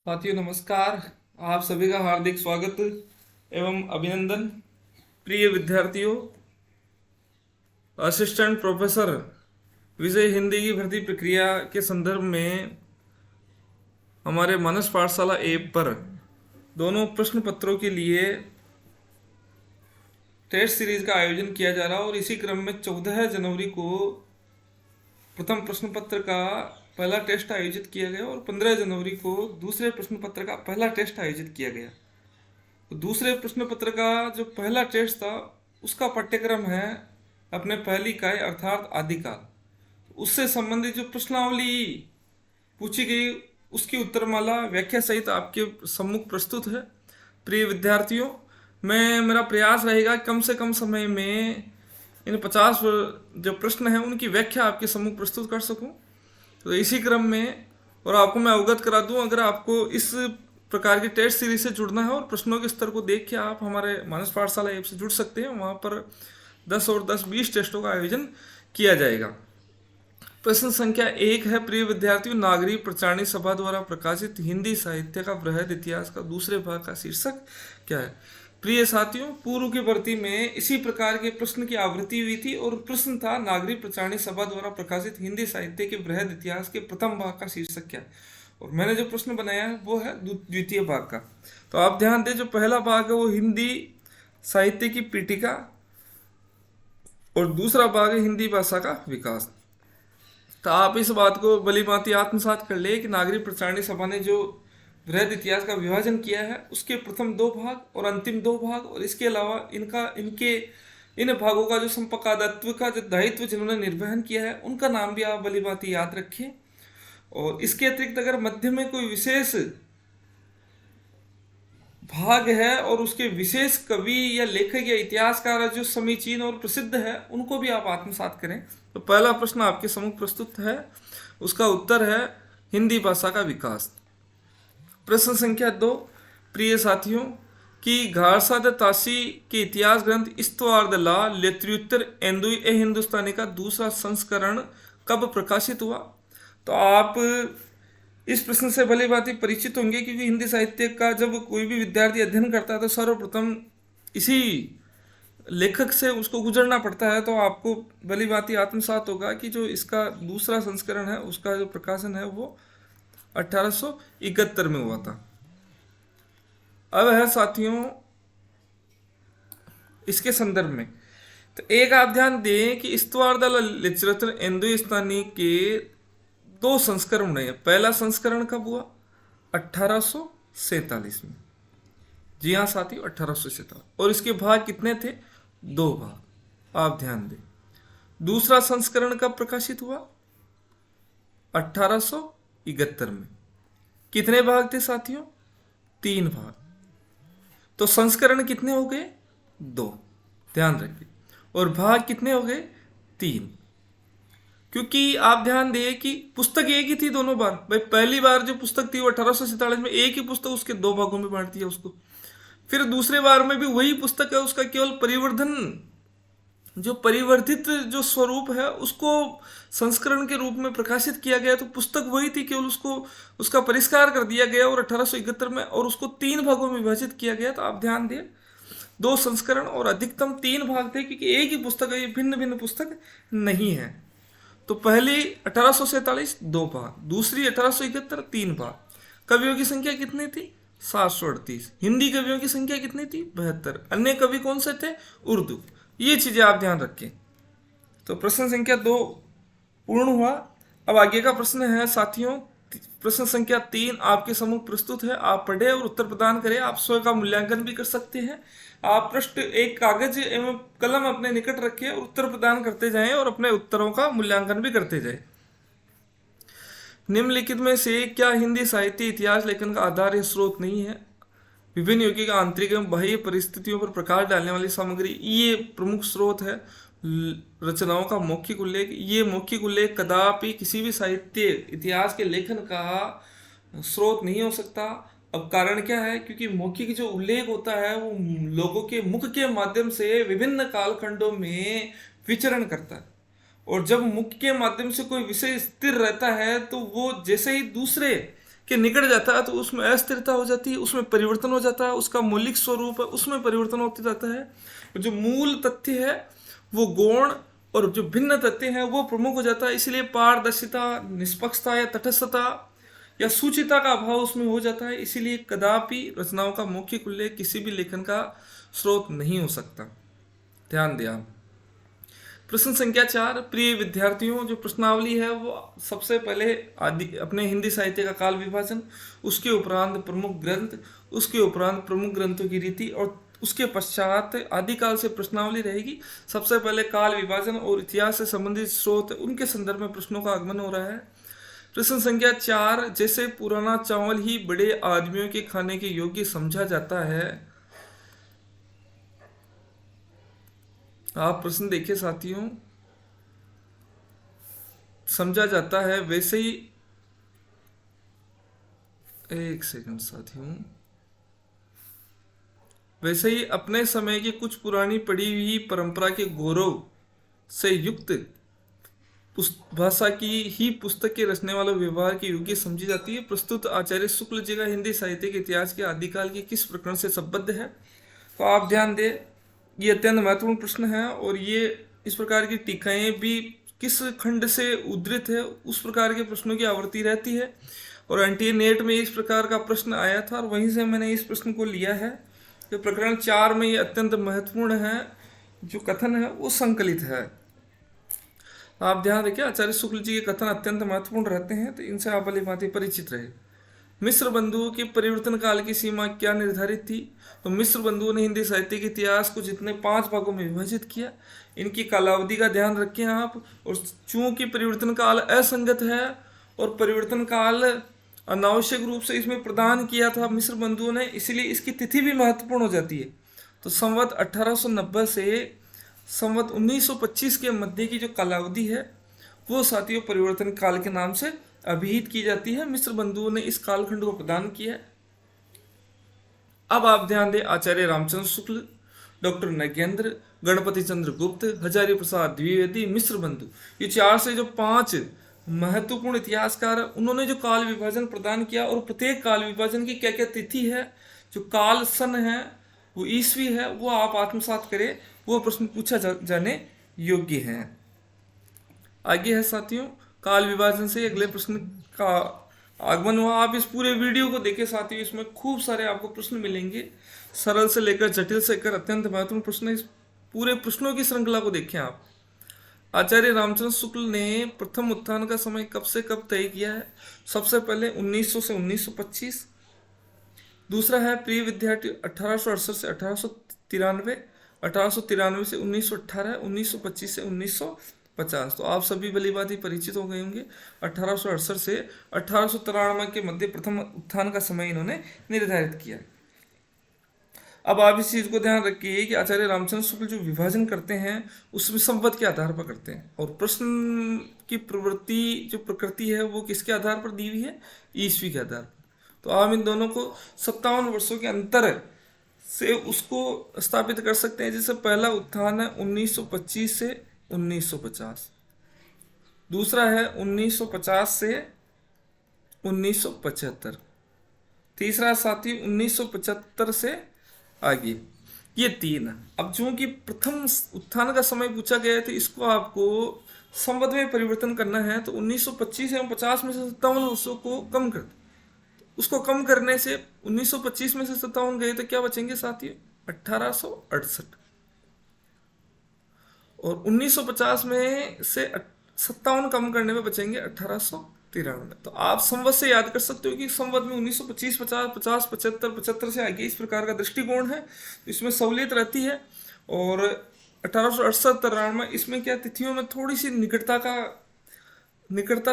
साथियों नमस्कार। आप सभी का हार्दिक स्वागत एवं अभिनंदन। प्रिय विद्यार्थियों, असिस्टेंट प्रोफेसर विजय हिंदी की भर्ती प्रक्रिया के संदर्भ में हमारे मानस पाठशाला ऐप पर दोनों प्रश्न पत्रों के लिए टेस्ट सीरीज का आयोजन किया जा रहा है और इसी क्रम में 14 जनवरी को प्रथम प्रश्न पत्र का पहला टेस्ट आयोजित किया गया और 15 जनवरी को दूसरे प्रश्न पत्र का पहला टेस्ट आयोजित किया गया। तो दूसरे प्रश्न पत्र का जो पहला टेस्ट था उसका पाठ्यक्रम है अपने पहली इकाई अर्थात आदिकाल। उससे संबंधित जो प्रश्नावली पूछी गई उसकी उत्तरमाला व्याख्या सहित आपके सम्मुख प्रस्तुत है। प्रिय विद्यार्थियों, मेरा प्रयास रहेगा कम से कम समय में इन 50 जो प्रश्न हैं उनकी व्याख्या आपके सम्मुख प्रस्तुत कर सकूं। तो इसी क्रम में और आपको मैं अवगत करा दूं, अगर आपको इस प्रकार की टेस्ट सीरीज से जुड़ना है और प्रश्नों के स्तर को देख के आप हमारे मानस पाठशाला ऐप से जुड़ सकते हैं। वहाँ पर 10 और 10-20 टेस्टों का आयोजन किया जाएगा। प्रश्न संख्या 1 है, प्रिय विद्यार्थियों, नागरिक प्रचारणी सभा द्वारा प्रकाशित हिंदी साहित्य का बृहद इतिहास का दूसरे भाग का शीर्षक क्या है। प्रिय साथियों, पूर्व की भर्ती में इसी प्रकार के प्रश्न की आवृत्ति हुई थी और प्रश्न था नागरिक प्रचारणी सभा द्वारा प्रकाशित हिंदी साहित्य के बृहद इतिहास के प्रथम भाग का शीर्षक क्या है। और मैंने जो प्रश्न बनाया है वो है द्वितीय भाग का। तो आप ध्यान दें, जो पहला भाग है वो हिंदी साहित्य की पीठिका और दूसरा भाग है हिंदी भाषा का विकास। तो आप इस बात को भली भांति आत्मसात कर ले कि नागरिक प्रचारणी सभा ने जो बृहद इतिहास का विभाजन किया है उसके प्रथम 2 भाग और अंतिम 2 भाग और इसके अलावा इन भागों का जो संपादकत्व का जो दायित्व जिन्होंने निर्वहन किया है उनका नाम भी आप भली भांति याद रखें। और इसके अतिरिक्त अगर मध्य में कोई विशेष भाग है और उसके विशेष कवि या लेखक या इतिहासकार जो समीचीन और प्रसिद्ध है उनको भी आप आत्मसात करें। तो पहला प्रश्न आपके सम्मुख प्रस्तुत है, उसका उत्तर है हिंदी भाषा का विकास। प्रश्न संख्या 2, प्रिय साथियों, कि घारसा द ताशी के इतिहास ग्रंथ इस्तवार द ला लेत्रुत्तर एंदुई ए हिंदुस्तानी का दूसरा संस्करण कब प्रकाशित हुआ। तो आप इस प्रश्न से भली भांति परिचित होंगे क्योंकि हिंदी साहित्य का जब कोई भी विद्यार्थी अध्ययन करता है तो सर्वप्रथम इसी लेखक से उसको गुजरना पड़ता है। तो आपको भली भांति आत्मसात होगा कि जो इसका दूसरा संस्करण है उसका जो प्रकाशन है वो 1871 में हुआ था। अब है साथियों इसके संदर्भ में, तो एक आप ध्यान दें कि इस्तवार द लिटरेचर हिंदुस्तानी के 2 संस्करण रहे। पहला संस्करण कब हुआ? 1847 में। जी हाँ साथियों, 1847। और इसके भाग कितने थे? 2 भाग। आप ध्यान दें। दूसरा संस्करण कब प्रकाशित हुआ? 1871 में। कितने भाग थे साथियों? 3 भाग। तो संस्करण कितने हो गए? 2। ध्यान रखिए। और भाग कितने हो गए? 3। क्योंकि आप ध्यान दें कि पुस्तक एक ही थी दोनों बार। भाई पहली बार जो पुस्तक थी वो 1847 में एक ही पुस्तक उसके 2 भागों में बांट दिया उसको। फिर दूसरे बार में भी वही पुस्तक है, उसका केवल परिवर्धन जो परिवर्तित जो स्वरूप है उसको संस्करण के रूप में प्रकाशित किया गया। तो पुस्तक वही थी, केवल उसका परिष्कार कर दिया गया और 1871 में और उसको 3 भागों में विभाजित किया गया। तो आप ध्यान दें, 2 संस्करण और अधिकतम 3 भाग थे क्योंकि एक ही पुस्तक है, ये भिन्न भिन्न पुस्तक नहीं है। तो पहली 1847 2 भाग, दूसरी 1871 3 भाग। कवियों की संख्या कितनी थी? 738। हिंदी कवियों की संख्या कितनी थी? 72। अन्य कवि कौन से थे? उर्दू। ये चीजें आप ध्यान रखें। तो प्रश्न संख्या 2 पूर्ण हुआ। अब आगे का प्रश्न है साथियों, प्रश्न संख्या 3 आपके सम्मुख प्रस्तुत है। आप पढ़े और उत्तर प्रदान करें। आप स्वयं का मूल्यांकन भी कर सकते हैं। आप पृष्ठ एक कागज एवं कलम अपने निकट रखें और उत्तर प्रदान करते जाएं और अपने उत्तरों का मूल्यांकन भी करते जाएं। निम्नलिखित में से क्या हिंदी साहित्य इतिहास लेखन का आधार या स्रोत नहीं है? विभिन्न यौगिक आंतरिक एवं बाह्य परिस्थितियों पर प्रकाश डालने वाली सामग्री ये प्रमुख स्रोत है। रचनाओं का मौखिक उल्लेख, ये मौखिक उल्लेख कदापि किसी भी साहित्य इतिहास के लेखन का स्रोत नहीं हो सकता। अब कारण क्या है? क्योंकि मौखिक जो उल्लेख होता है वो लोगों के मुख के माध्यम से विभिन्न कालखंडों में विचरण करता है और जब मुख के माध्यम से कोई विषय स्थिर रहता है तो वो जैसे ही दूसरे के निकट जाता है तो उसमें अस्थिरता हो जाती है, उसमें परिवर्तन हो जाता है, उसका मौलिक स्वरूप है उसमें परिवर्तन होते जाता है। जो मूल तथ्य है वो गौण और जो भिन्न तथ्य हैं वो प्रमुख हो जाता है। इसलिए पारदर्शिता, निष्पक्षता या तटस्थता या सूचिता का अभाव उसमें हो जाता है। इसीलिए कदापि रचनाओं का मौखिक उल्लेख किसी भी लेखन का स्रोत नहीं हो सकता। ध्यान दिया। प्रश्न संख्या 4, प्रिय विद्यार्थियों, जो प्रश्नावली है वो सबसे पहले आदि अपने हिंदी साहित्य का काल विभाजन, उसके उपरांत प्रमुख ग्रंथ, उसके उपरांत प्रमुख ग्रंथों की रीति और उसके पश्चात आदिकाल से प्रश्नावली रहेगी। सबसे पहले काल विभाजन और इतिहास से संबंधित स्रोत, उनके संदर्भ में प्रश्नों का आगमन हो रहा है। प्रश्न संख्या 4, जैसे पुराना चावल ही बड़े आदमियों के खाने के योग्य समझा जाता है। आप प्रश्न देखिए साथियों, समझा जाता है वैसे ही, एक सेकंड साथियों, वैसे ही अपने समय की कुछ पुरानी पड़ी हुई परंपरा के गौरव से युक्त भाषा की ही पुस्तक के रचने वाला व्यवहार के योग्य समझी जाती है। प्रस्तुत आचार्य शुक्ल जी का हिंदी साहित्य के इतिहास के आदिकाल के किस प्रकरण से संबद्ध है? तो आप ध्यान दें, ये अत्यंत महत्वपूर्ण प्रश्न है और ये इस प्रकार की टीकाएं भी किस खंड से उद्धृत है उस प्रकार के प्रश्नों की आवृत्ति रहती है। और एनटीए नेट में इस प्रकार का प्रश्न आया था और वहीं से मैंने इस प्रश्न को लिया है। जो प्रकरण 4 में ये अत्यंत महत्वपूर्ण है, जो कथन है वो संकलित है। आप ध्यान रखिए, आचार्य शुक्ल जी के कथन अत्यंत महत्वपूर्ण रहते हैं, तो इनसे आप भली भांति परिचित रहे। मिस्र बंधुओं के परिवर्तन काल की सीमा क्या निर्धारित थी? तो मिस्र बंधुओं ने हिंदी साहित्य के इतिहास को जितने 5 भागों में विभाजित किया, इनकी कालावधि का ध्यान रखें आप। और चूंकि परिवर्तन काल असंगत है और परिवर्तन काल अनावश्यक रूप से इसमें प्रदान किया था मिस्र बंधुओं ने, इसलिए इसकी तिथि भी महत्वपूर्ण हो जाती है। तो संवत 1890 से संवत 1925 के मध्य की जो कालावधि है वो साथियों परिवर्तन काल के नाम से अभिहित की जाती है। मिस्र बंधुओं ने इस कालखंड को प्रदान किया है। अब आप ध्यान दें, आचार्य रामचंद्र शुक्ल, डॉक्टर नगेंद्र, गणपति चंद्र गुप्त, हजारी प्रसाद द्विवेदी, मिस्र बंधु, ये 4 से जो 5 महत्वपूर्ण इतिहासकार, उन्होंने जो काल विभाजन प्रदान किया और प्रत्येक काल विभाजन की क्या क्या तिथि है, जो काल सन है वो ईस्वी है, वो आप आत्मसात करें, वो प्रश्न पूछा जाने योग्य है। आगे है साथियों, काल विभाजन से अगले प्रश्न का आगमन हुआ। आप इस पूरे वीडियो को देखें साथियों, इसमें खूब सारे आपको प्रश्न मिलेंगे, सरल से लेकर जटिल से लेकर अत्यंत महत्वपूर्ण प्रश्न। इस पूरे प्रश्नों की श्रृंखला को देखें आप। आचार्य रामचंद्र शुक्ल ने प्रथम उत्थान का समय कब से कब तय किया है? सबसे पहले 1900 से 1925। दूसरा है प्रिय विद्यार्थी 1868 से 1893, 1893 से 1918, 1925 से 1950। तो आप सभी भली भांति परिचित हो गए होंगे। 1868 से 1893 के मध्य प्रथम उत्थान का समय इन्होंने निर्धारित किया। अब आप इस चीज को ध्यान रखिए कि आचार्य रामचंद्र शुक्ल जो विभाजन करते हैं उसमें संवत के आधार पर करते हैं, और प्रश्न की प्रवृत्ति जो प्रकृति है वो किसके आधार पर दी हुई है? ईस्वी के आधार पर। तो आप इन दोनों को 57 वर्षों के अंतर से उसको स्थापित कर सकते हैं। जैसे पहला उत्थान है 1925 से 1950, दूसरा है 1950 से 1975, तीसरा साथी 1975 से आगे, ये 3। अब चूंकि प्रथम उत्थान का समय पूछा गया है तो इसको आपको संवत में परिवर्तन करना है। तो 1925 एवं 50 में से 57 वर्षों को कम कर, उसको कम करने से 1925 में से 57 गए तो क्या बचेंगे साथियों? 1868। और 1950 में से 57 कम करने में बचेंगे 1893। तो आप संवत से याद कर सकते हो कि संवत में 1925, 50, 50, 75, 75 से आगे इस प्रकार का दृष्टिकोण है, इसमें सहूलियत रहती है। और 1868 में इसमें क्या तिथियों में थोड़ी सी निकटता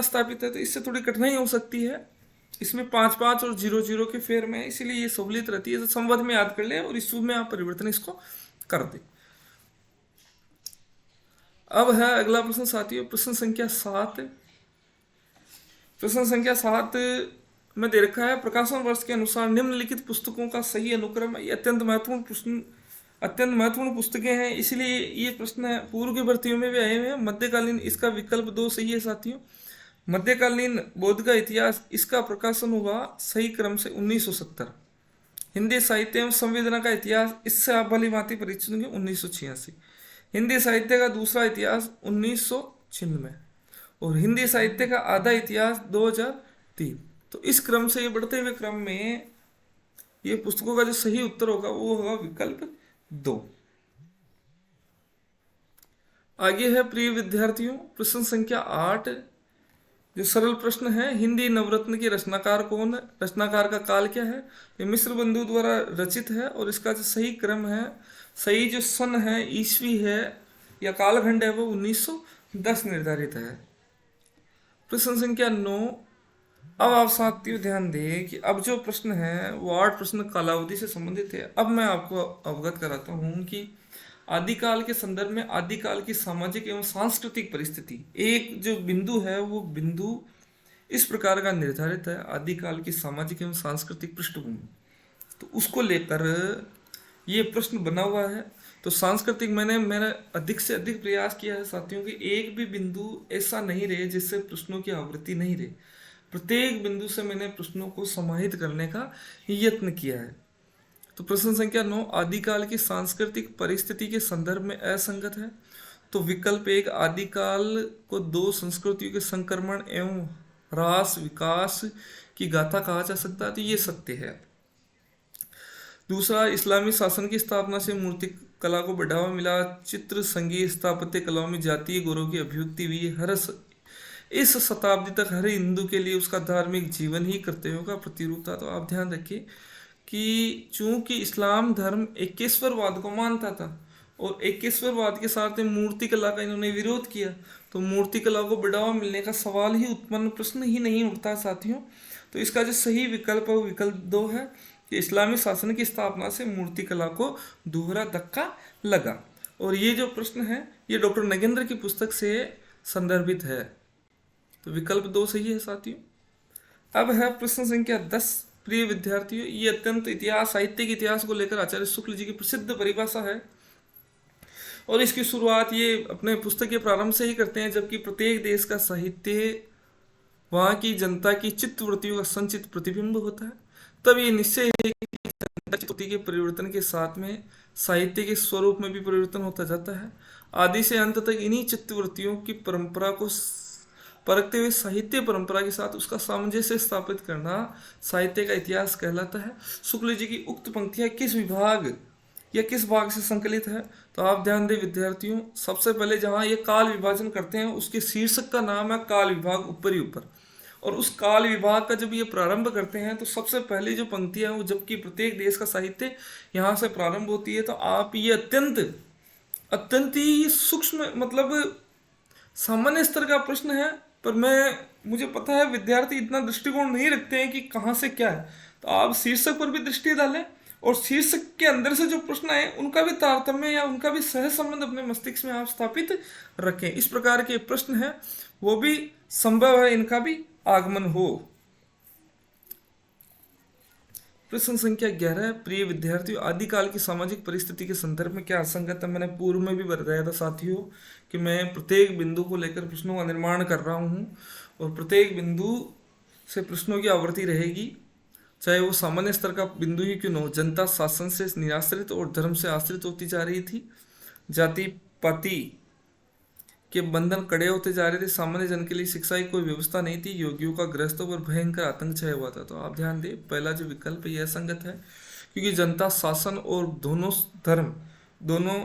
स्थापित है, तो इससे थोड़ी कठिनाई हो सकती है। इसमें 5-5 और 0-0 के फेर में, इसीलिए ये सहूलियत रहती है। तो संवत में याद कर ले और इस में आप परिवर्तन इसको कर दे। अब है अगला प्रश्न साथियों, प्रश्न संख्या 7। प्रश्न संख्या 7 में दे रखा है प्रकाशन वर्ष के अनुसार निम्नलिखित पुस्तकों का सही अनुक्रम। ये अत्यंत महत्वपूर्ण पुस्तकें हैं, इसलिए ये प्रश्न पूर्व की भर्तियों में भी आए हुए हैं। मध्यकालीन इसका विकल्प 2 सही है साथियों। मध्यकालीन बौद्ध का इतिहास, इसका प्रकाशन हुआ सही क्रम से 1970। हिंदी साहित्य एवं संवेदना का इतिहास, इससे आप भली भांति परिचित होंगे, 1986। हिंदी साहित्य का दूसरा इतिहास 1996, और हिंदी साहित्य का आधा इतिहास 2003। तो इस क्रम से, ये बढ़ते हुए क्रम में, ये पुस्तकों का जो सही उत्तर होगा वो होगा विकल्प 2। आगे है प्रिय विद्यार्थियों प्रश्न संख्या 8, जो सरल प्रश्न है। हिंदी नवरत्न के रचनाकार कौन है? रचनाकार का काल क्या है? ये मिश्र बंधु द्वारा रचित है, और इसका जो सही क्रम है, सही जो सन है, ईस्वी है या कालखंड है, वो 1910 निर्धारित है। प्रश्न संख्या 9, अब आप साथियों ध्यान दें कि अब जो प्रश्न है वो 8 प्रश्न कालावधि से संबंधित है। अब मैं आपको अवगत कराता हूं कि आदिकाल के संदर्भ में आदिकाल की सामाजिक एवं सांस्कृतिक परिस्थिति, एक जो बिंदु है वो बिंदु इस प्रकार का निर्धारित है, आदिकाल की सामाजिक एवं सांस्कृतिक पृष्ठभूमि, तो उसको लेकर ये प्रश्न बना हुआ है। तो सांस्कृतिक, मैंने अधिक से अधिक प्रयास किया है साथियों कि एक भी बिंदु ऐसा नहीं रहे जिससे प्रश्नों की आवृत्ति नहीं रहे। प्रत्येक बिंदु से मैंने प्रश्नों को समाहित करने का यत्न किया है। तो प्रश्न संख्या 9, आदिकाल की सांस्कृतिक परिस्थिति के संदर्भ में असंगत है। तो विकल्प 1, आदिकाल को 2 संस्कृतियों के संक्रमण एवं ह्रास विकास की गाथा कहा जा सकता है, तो ये सत्य है। दूसरा, इस्लामी शासन की स्थापना से मूर्ति कला को बढ़ावा मिला, चित्र संगीत स्थापत्य कलाओं में जातीय गौरव की अभिव्यक्ति हुई, इस शताब्दी तक हर हिंदू के लिए उसका धार्मिक जीवन ही कर्तव्यों का प्रतिरूप था। तो आप ध्यान रखिए कि चूंकि इस्लाम धर्म एकेश्वरवाद को मानता था, और एकेश्वरवाद के साथ मूर्ति कला का इन्होंने विरोध किया, तो मूर्ति कला को बढ़ावा मिलने का सवाल ही उत्पन्न, प्रश्न ही नहीं उठता साथियों। तो इसका जो सही विकल्प है वो विकल्प 2 है कि इस्लामी शासन की स्थापना से मूर्ति कला को दोहरा धक्का लगा। और ये जो प्रश्न है ये डॉक्टर नगेंद्र की पुस्तक से संदर्भित है, तो विकल्प 2 सही है साथियों। अब है प्रश्न संख्या 10, प्रिय विद्यार्थियों, ये अत्यंत इतिहास, साहित्यिक इतिहास को लेकर आचार्य शुक्ल जी की प्रसिद्ध परिभाषा है, और इसकी शुरुआत ये अपने पुस्तक के प्रारंभ से ही करते हैं, जबकि प्रत्येक देश का साहित्य वहाँ की जनता की चित्तवृत्तियों का संचित प्रतिबिंब होता है। तब ये निश्चय है कि जनता चित्तवृत्ति के परिवर्तन के साथ में साहित्य के स्वरूप में भी परिवर्तन होता जाता है। आदि से अंत तक इन्हीं चित्तवृत्तियों की परंपरा को परखते हुए साहित्य परंपरा के साथ उसका सामंजस्य स्थापित करना साहित्य का इतिहास कहलाता है। शुक्ल जी की उक्त पंक्तियां किस विभाग या किस भाग से संकलित है? तो आप ध्यान दें विद्यार्थियों, सबसे पहले जहां ये काल विभाजन करते हैं उसके शीर्षक का नाम है काल विभाग, ऊपर ही ऊपर, और उस काल विभाग का जब ये प्रारंभ करते हैं तो सबसे पहले जो पंक्तियां वो, जबकि प्रत्येक देश का साहित्य यहाँ से प्रारंभ होती है, तो आप ये अत्यंत ही सूक्ष्म, मतलब सामान्य स्तर का प्रश्न है, पर मुझे पता है विद्यार्थी इतना दृष्टिकोण नहीं रखते हैं कि कहाँ से क्या है, तो आप शीर्षक पर भी दृष्टि डालें, और शीर्षक के अंदर से जो प्रश्न आए उनका भी तारतम्य या उनका भी सह संबंध अपने मस्तिष्क में आप स्थापित रखें। इस प्रकार के प्रश्न है वो भी संभव है इनका भी आगमन हो। प्रश्न संख्या 11, प्रिय विद्यार्थियों, आदिकाल की सामाजिक परिस्थिति के संदर्भ में क्या असंगत है? मैंने पूर्व में भी बताया था साथियों कि मैं प्रत्येक बिंदु को लेकर प्रश्नों का निर्माण कर रहा हूं, और प्रत्येक बिंदु से प्रश्नों की आवृत्ति रहेगी, चाहे वो सामान्य स्तर का बिंदु ही क्यों न हो। जनता शासन से निराश्रित और धर्म से आश्रित होती जा रही थी, जाति पाति के बंधन कड़े होते जा रहे थे, सामान्य जन के लिए शिक्षा की कोई व्यवस्था नहीं थी, योगियों का ग्रस्तों पर भयंकर आतंक छाया हुआ था। तो आप ध्यान दें, पहला जो विकल्प यह असंगत है, क्योंकि जनता शासन और दोनों धर्म दोनों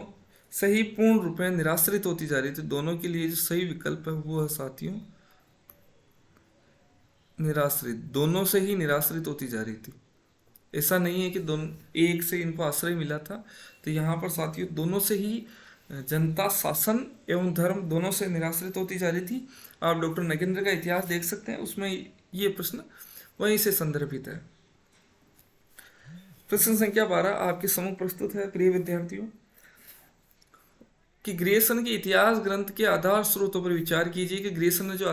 से ही पूर्ण रूप में निराश्रित होती जा रही थी। दोनों के लिए जो सही विकल्प है वो है साथियों निराश्रित, दोनों से ही निराश्रित होती जा रही थी। ऐसा नहीं है कि दोनों एक से इनको आश्रय मिला था, तो यहाँ पर साथियों दोनों से ही जनता शासन एवं धर्म दोनों से निराश्रित होती जा रही थी। आप डॉक्टर नगेंद्र का इतिहास देख सकते हैं, उसमें ये प्रश्न वहीं से संदर्भित है। प्रश्न संख्या 12 आपके सम्मुख प्रस्तुत है प्रिय विद्यार्थियों कि ग्रेसन के इतिहास ग्रंथ के आधार स्रोतों पर विचार कीजिए कि ग्रेसन ने जो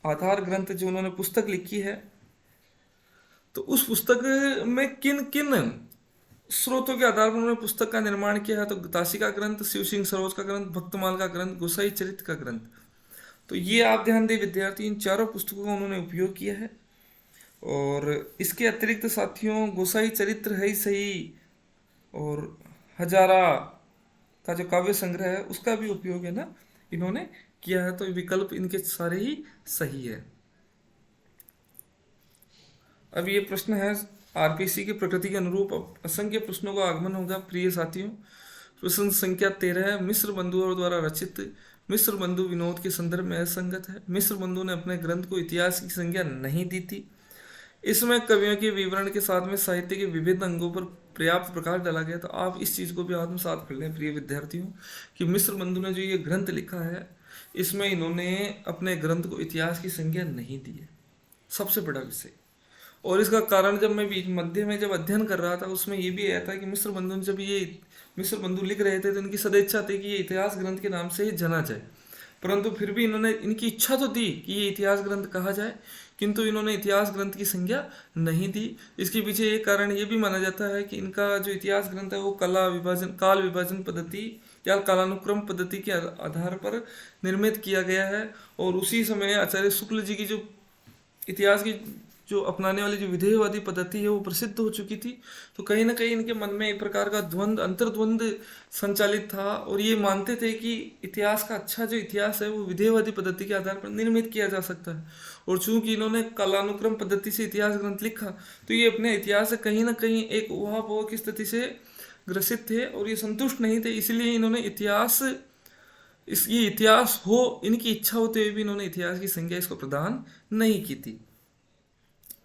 आधार ग्रंथ जो उन्होंने पुस्तक लिखी है, तो उस पुस्तक में किन किन स्रोतों के आधार पर उन्होंने पुस्तक का निर्माण किया है? तो गतासी का ग्रंथ, शिव सिंह सरोज का ग्रंथ, भक्तमाल का ग्रंथ, गोसाई चरित्र का ग्रंथ। तो ये आप ध्यान दें विद्यार्थी, इन चारों पुस्तकों का उन्होंने उपयोग किया है। और इसके अतिरिक्त साथियों गोसाई चरित्र है ही सही और हजारा का जो काव्य संग्रह है उसका भी उपयोग है ना इन्होंने किया है। तो विकल्प इनके सारे ही सही है। अब ये प्रश्न है आरपीसी की प्रकृति के अनुरूप असंख्य प्रश्नों का आगमन होगा प्रिय साथियों। प्रश्न संख्या 13 है, मिस्र बंधुओं द्वारा रचित मिस्र बंधु विनोद के संदर्भ में असंगत है। मिस्र बंधु ने अपने ग्रंथ को इतिहास की संज्ञा नहीं दी थी। इसमें कवियों के विवरण के साथ में साहित्य के विभिन्न अंगों पर पर्याप्त प्रकाश डाला गया। तो आप इस चीज़ को भी आत्मसात कर लें प्रिय विद्यार्थियों कि मिस्र बंधु ने जो ये ग्रंथ लिखा है इसमें इन्होंने अपने ग्रंथ को इतिहास की संज्ञा नहीं दी है, सबसे बड़ा विषय। और इसका कारण जब मैं बीच मध्य में जब अध्ययन कर रहा था उसमें ये भी आया था कि मिस्र बंधु जब ये मिस्र बंधु लिख रहे थे तो इनकी सदैच्छा थी कि ये इतिहास ग्रंथ के नाम से ही जाना जाए, परंतु फिर भी इन्होंने इनकी इच्छा तो थी कि ये इतिहास ग्रंथ कहा जाए, किंतु इन्होंने इतिहास ग्रंथ की संज्ञा नहीं दी। इसके पीछे एक कारण ये भी माना जाता है कि इनका जो इतिहास ग्रंथ है वो काल विभाजन पद्धति या कालानुक्रम पद्धति के आधार पर निर्मित किया गया है। और उसी समय आचार्य शुक्ल जी की जो इतिहास की जो अपनाने वाली जो विधेयवादी पद्धति है वो प्रसिद्ध हो चुकी थी। तो कहीं ना कहीं इनके मन में एक प्रकार का अंतर्द्वंद संचालित था और ये मानते थे कि इतिहास का अच्छा जो इतिहास है वो विधेयवादी पद्धति के आधार पर निर्मित किया जा सकता है। और चूंकि इन्होंने कालानुक्रम पद्धति से इतिहास ग्रंथ लिखा तो ये अपने इतिहास से कहीं ना कहीं एक उहापोह की स्थिति से ग्रसित थे और ये संतुष्ट नहीं थे। इसलिए इन्होंने इतिहास हो इनकी इच्छा होते हुए भी इन्होंने इतिहास की संज्ञा इसको प्रदान नहीं की थी।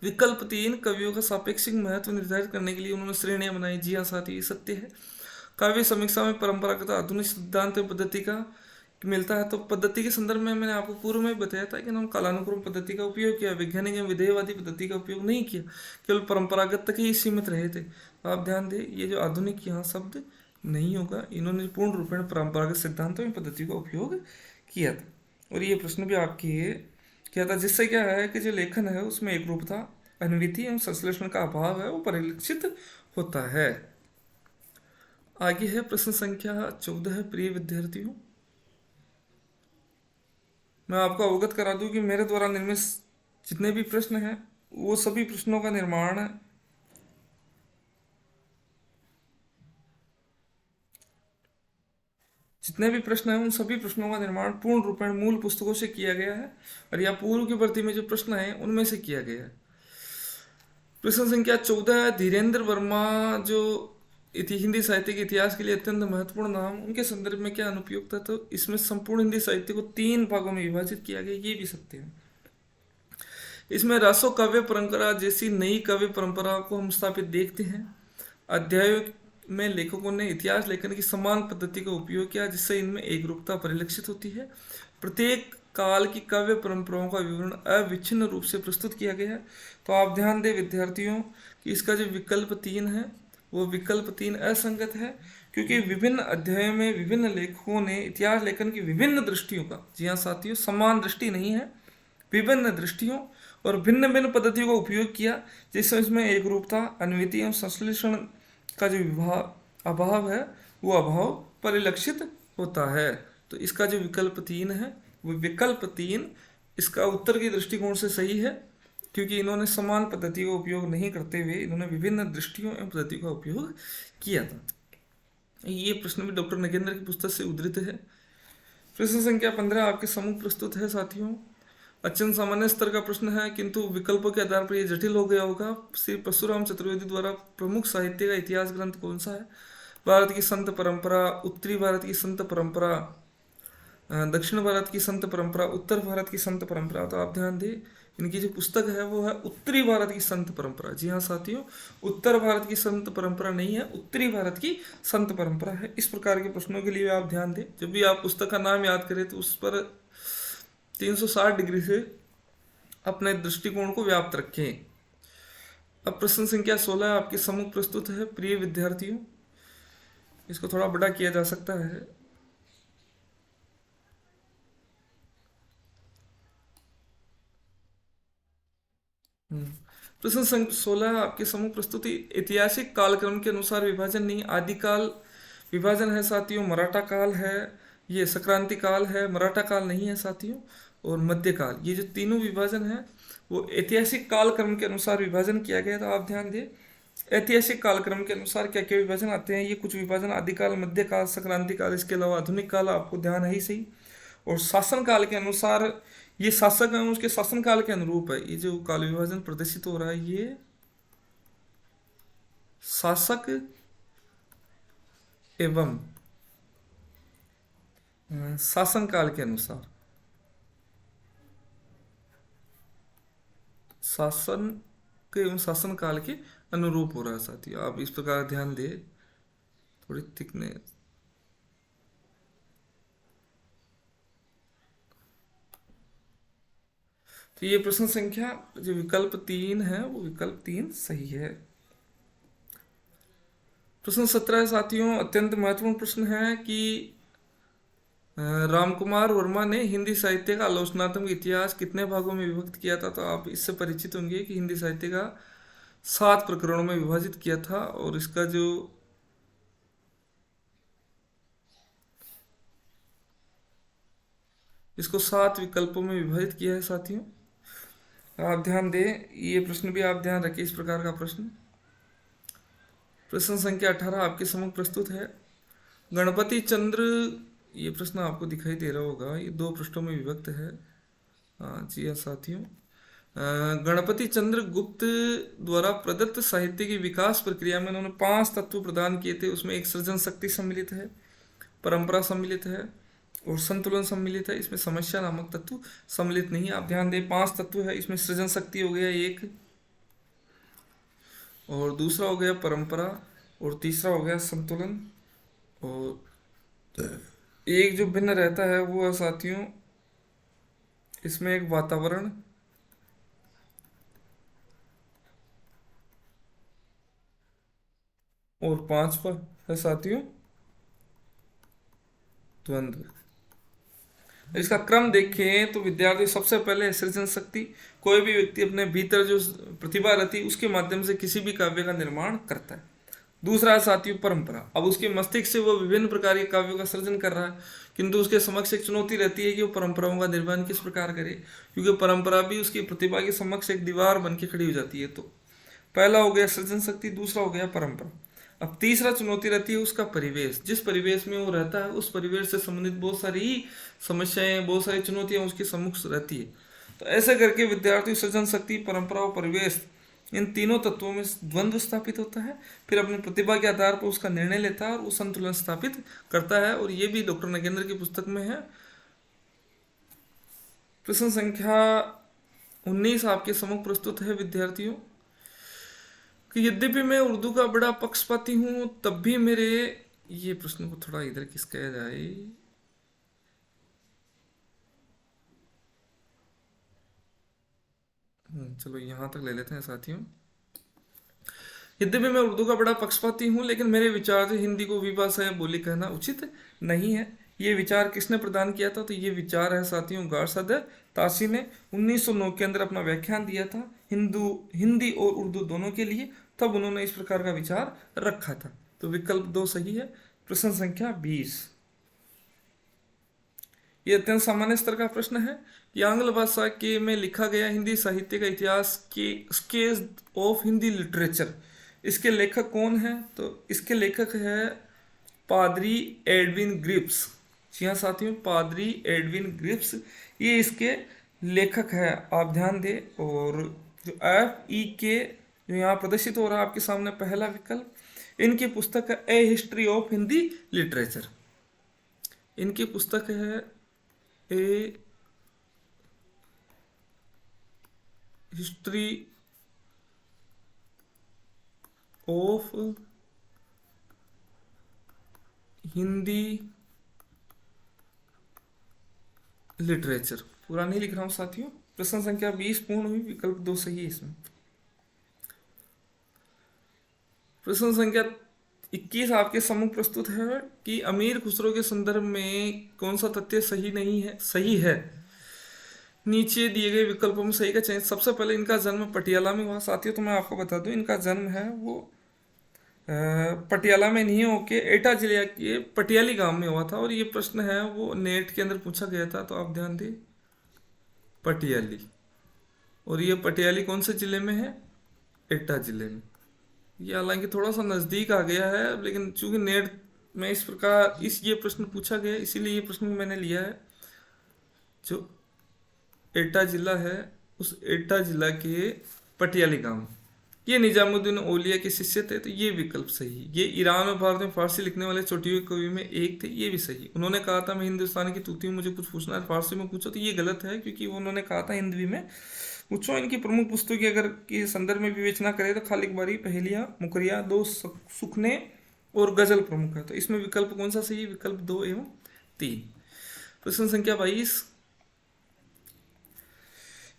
विकल्प 3, कवियों का सापेक्षिक महत्व निर्धारित करने के लिए उन्होंने श्रेणियां बनाई। जी हाँ साथी, ये सत्य है। काव्य समीक्षा में परंपरागत आधुनिक सिद्धांत पद्धति का मिलता है। तो पद्धति के संदर्भ में मैंने आपको पूर्व में बताया था कि उन्होंने कालानुक्रम पद्धति का उपयोग किया, वैज्ञानिक एवं विधेयवादी पद्धति का उपयोग नहीं किया, केवल परंपरागत तक ही सीमित रहे थे। तो आप ध्यान दें ये जो आधुनिक यहाँ शब्द नहीं होगा, इन्होंने पूर्ण रूपेण परंपरागत सिद्धांतों एवं पद्धति का उपयोग किया था। और ये प्रश्न भी आपकी क्या था, जिससे क्या है कि जो लेखन है उसमें एक रूपता, अनविधि एवं संश्लेषण का अभाव है वो परिलक्षित होता है। आगे है प्रश्न संख्या 14 प्रिय विद्यार्थियों। मैं आपको अवगत करा दूं कि मेरे द्वारा निर्मित जितने भी प्रश्न हैं वो सभी प्रश्नों का निर्माण जितने भी प्रश्न हैं उन सभी प्रश्नों का निर्माण पूर्ण रूपेण मूल पुस्तकों से किया गया है और या पूर्व की भर्ती में जो प्रश्न हैं उनमें से किया गया है। प्रश्न संख्या 14, धीरेन्द्र वर्मा जो हिंदी साहित्य के इतिहास के लिए अत्यंत महत्वपूर्ण नाम, उनके संदर्भ में क्या अनुपयुक्त है। तो इसमें संपूर्ण हिंदी साहित्य को 3 भागों में विभाजित किया गया, ये भी सत्य है। इसमें रासो काव्य परंपरा जैसी नई काव्य परंपरा को हम स्थापित देखते हैं। अध्यायों में लेखकों ने इतिहास लेखन की समान पद्धति का उपयोग किया जिससे इनमें एकरूपता परिलक्षित होती है। प्रत्येक काल की काव्य परंपराओं का विवरण अविच्छिन्न रूप से प्रस्तुत किया गया है। तो आप ध्यान दें विद्यार्थियों कि इसका जो विकल्प 3 है वो विकल्प 3 असंगत है, क्योंकि विभिन्न अध्यायों में विभिन्न लेखकों ने इतिहास लेखन की विभिन्न दृष्टियों का, जी हाँ साथियों, समान दृष्टि नहीं है, विभिन्न दृष्टियों और भिन्न भिन्न पद्धतियों का उपयोग किया जिससे इसमें एक रूपता, अनविधि एवं संश्लेषण का जो अभाव है वो अभाव परिलक्षित होता है। तो इसका जो विकल्प 3 है वो विकल्प 3 इसका उत्तर की दृष्टिकोण से सही है, क्योंकि इन्होंने समान पद्धति का उपयोग नहीं करते हुए इन्होंने विभिन्न दृष्टियों एवं पद्धति का उपयोग किया था। ये प्रश्न भी डॉक्टर नगेंद्र की पुस्तक से उद्धृत है। प्रश्न संख्या 15 आपके सम्मुख प्रस्तुत है साथियों। अत्यंत सामान्य स्तर का प्रश्न है किंतु विकल्पों के आधार पर यह जटिल हो गया होगा। श्री परशुराम चतुर्वेदी द्वारा प्रमुख साहित्य का इतिहास ग्रंथ कौन सा है। भारत की संत परंपरा, उत्तरी भारत की संत परंपरा, दक्षिण भारत की संत परंपरा, उत्तर भारत की संत परंपरा। तो आप ध्यान दें इनकी जो पुस्तक है वो है उत्तरी भारत की संत परंपरा। जी हाँ साथियों, उत्तर भारत की संत परंपरा नहीं है, उत्तरी भारत की संत परंपरा है। इस प्रकार के प्रश्नों के लिए आप ध्यान दें, जब भी आप पुस्तक का नाम याद करें तो उस पर 360 डिग्री से अपने दृष्टिकोण को व्याप्त रखें। अब प्रश्न संख्या 16 आपके सम्मुख प्रस्तुत है प्रिय विद्यार्थियों। इसको थोड़ा बड़ा किया जा सकता है। प्रश्न संख्या 16 आपके सम्मुख प्रस्तुति ऐतिहासिक कालक्रम के अनुसार विभाजन नहीं, आदिकाल विभाजन है साथियों, मराठा काल है, ये संक्रांति काल है, मराठा काल नहीं है साथियों। और मध्यकाल, ये जो तीनों विभाजन है वो ऐतिहासिक कालक्रम के अनुसार विभाजन किया गया। तो आप ध्यान दें, ऐतिहासिक कालक्रम के अनुसार क्या क्या विभाजन आते हैं। ये कुछ विभाजन आदिकाल, मध्यकाल, संक्रांति काल, इसके अलावा आधुनिक काल, आपको ध्यान है ही सही। और शासन काल के अनुसार, ये शासक है उसके शासन काल के अनुरूप है। ये जो काल विभाजन प्रदर्शित हो रहा है ये शासक एवं शासन काल के अनुसार, शासन के एवं शासन काल के अनुरूप हो रहा है साथियों। आप इस प्रकार ध्यान दे, थोड़ी थिकनेस। तो ये प्रश्न संख्या जो विकल्प 3 है वो विकल्प 3 सही है। प्रश्न 17 साथियों, अत्यंत महत्वपूर्ण प्रश्न है कि रामकुमार वर्मा ने हिंदी साहित्य का आलोचनात्मक इतिहास कितने भागों में विभक्त किया था। तो आप इससे परिचित होंगे कि हिंदी साहित्य का 7 प्रकरणों में विभाजित किया था, और इसका जो इसको 7 विकल्पों में विभाजित किया है साथियों। आप ध्यान दें, ये प्रश्न भी आप ध्यान रखिए, इस प्रकार का प्रश्न। प्रश्न संख्या 18 आपके सम्मुख प्रस्तुत है। गणपति चंद्र, ये प्रश्न आपको दिखाई दे रहा होगा, ये 2 पृष्ठों में विभक्त है। हाँ जी हाँ साथियों, गणपति चंद्र गुप्त द्वारा प्रदत्त साहित्य की विकास प्रक्रिया में उन्होंने 5 तत्व प्रदान किए थे। उसमें एक सृजन शक्ति सम्मिलित है, परंपरा सम्मिलित है और संतुलन सम्मिलित है। इसमें समस्या नामक तत्व सम्मिलित नहीं है। आप ध्यान दें, 5 तत्व है, इसमें सृजन शक्ति हो गया एक, और दूसरा हो गया परंपरा, और तीसरा हो गया संतुलन, और एक जो भिन्न रहता है वो है साथियों, इसमें एक वातावरण, और 5वां है साथियों द्वंद्व। इसका क्रम देखें तो विद्यार्थी सबसे पहले सृजन शक्ति, कोई भी व्यक्ति अपने भीतर जो प्रतिभा रहती है उसके माध्यम से किसी भी काव्य का निर्माण करता है। दूसरा है साथियों परंपरा, अब उसके मस्तिष्क से वो विभिन्न प्रकार के काव्यों का सृजन कर रहा है, किंतु उसके समक्ष एक चुनौती रहती है कि वो परंपराओं का निर्माण किस प्रकार करे, क्योंकि परंपरा भी उसकी प्रतिभा के समक्ष एक दीवार बन के खड़ी हो जाती है। तो पहला हो गया सृजन शक्ति, दूसरा हो गया परंपरा। अब तीसरा चुनौती रहती है उसका परिवेश, जिस परिवेश में वो रहता है उस परिवेश से संबंधित बहुत सारी समस्याएं, बहुत सारी चुनौतियां उसके सम्मुख रहती है। तो ऐसे करके विद्यार्थी सृजन शक्ति, परंपरा और परिवेश, इन तीनों तत्वों में द्वंद्व स्थापित होता है, फिर अपनी प्रतिभा के आधार पर उसका निर्णय लेता है और वो संतुलन स्थापित करता है। और ये भी डॉक्टर नगेंद्र की पुस्तक में है। प्रश्न संख्या 19 आपके सम्मुख प्रस्तुत है विद्यार्थियों, कि यद्यपि मैं उर्दू का बड़ा पक्षपाती हूं तब भी मेरे, ये प्रश्न को थोड़ा इधर खिसकाया जाए, चलो यहां तक ले लेते हैं साथियों। यद्यपि मैं उर्दू का बड़ा पक्षपाती हूं लेकिन मेरे विचार से हिंदी को विभाषा या बोली कहना उचित नहीं है। ये विचार किसने प्रदान किया था? तो ये विचार है साथियों गारसाद तासी ने 1909 के अंदर अपना व्याख्यान दिया था हिंदी और उर्दू दोनों के लिए, तब उन्होंने इस प्रकार का विचार रखा था। तो विकल्प 2 सही है। प्रश्न संख्या 20, ये अत्यंत सामान्य स्तर का प्रश्न है कि आंग्ल भाषा के में लिखा गया हिंदी साहित्य का इतिहास के स्केच ऑफ हिंदी लिटरेचर, इसके लेखक कौन है? तो इसके लेखक है पादरी एडविन ग्रिप्स। जी हाँ साथियों, पादरी एडविन ग्रिप्स ये इसके लेखक है। आप ध्यान दें। और जो FEK जो यहाँ प्रदर्शित हो रहा है आपके सामने, पहला विकल्प, इनकी पुस्तक है ए हिस्ट्री ऑफ हिंदी लिटरेचर। इनकी पुस्तक है ए हिस्ट्री ऑफ हिंदी लिटरेचर। पूरा नहीं लिख रहा हूं साथियों। प्रश्न संख्या 20 पूर्ण हुई, विकल्प 2 सही है इसमें। प्रश्न संख्या 21 आपके सम्मुख प्रस्तुत है कि अमीर खुसरो के संदर्भ में कौन सा तथ्य सही है। नीचे दिए गए विकल्पों में सही का चयन। सबसे पहले इनका जन्म पटियाला में हुआ साथियों। तो मैं आपको बता दूं, इनका जन्म है वो पटियाला में नहीं होके एटा जिले के पटियाली गांव में हुआ था। और ये प्रश्न है वो नेट के अंदर पूछा गया था। तो आप ध्यान दें, पटियाली। और ये पटियाली कौन से जिले में है? एटा जिले में। ये हालांकि थोड़ा सा नज़दीक आ गया है, लेकिन चूंकि नेट में इस प्रकार ये प्रश्न पूछा गया, इसीलिए ये प्रश्न मैंने लिया है। जो एटा जिला है, उस एटा जिला के पटियाली गांव, ये निजामुद्दीन औलिया के शिष्य थे, तो ये विकल्प सही। ये ईरान और भारत में फारसी लिखने वाले चोटियों कवि में एक थे, ये भी सही। उन्होंने कहा था मैं हिंदुस्तान की तूती हूँ, मुझे कुछ पूछना है फारसी में पूछो, तो ये गलत है, क्योंकि उन्होंने कहा था हिंदी में पूछो। इनकी प्रमुख पुस्तकों की अगर के संदर्भ में विवेचना करें तो खालिक बारी, पहेलियाँ, मुकरिया, दो सुखने और गजल प्रमुख है। तो इसमें विकल्प कौन सा सही है? विकल्प 2 एवं 3। प्रश्न संख्या 22,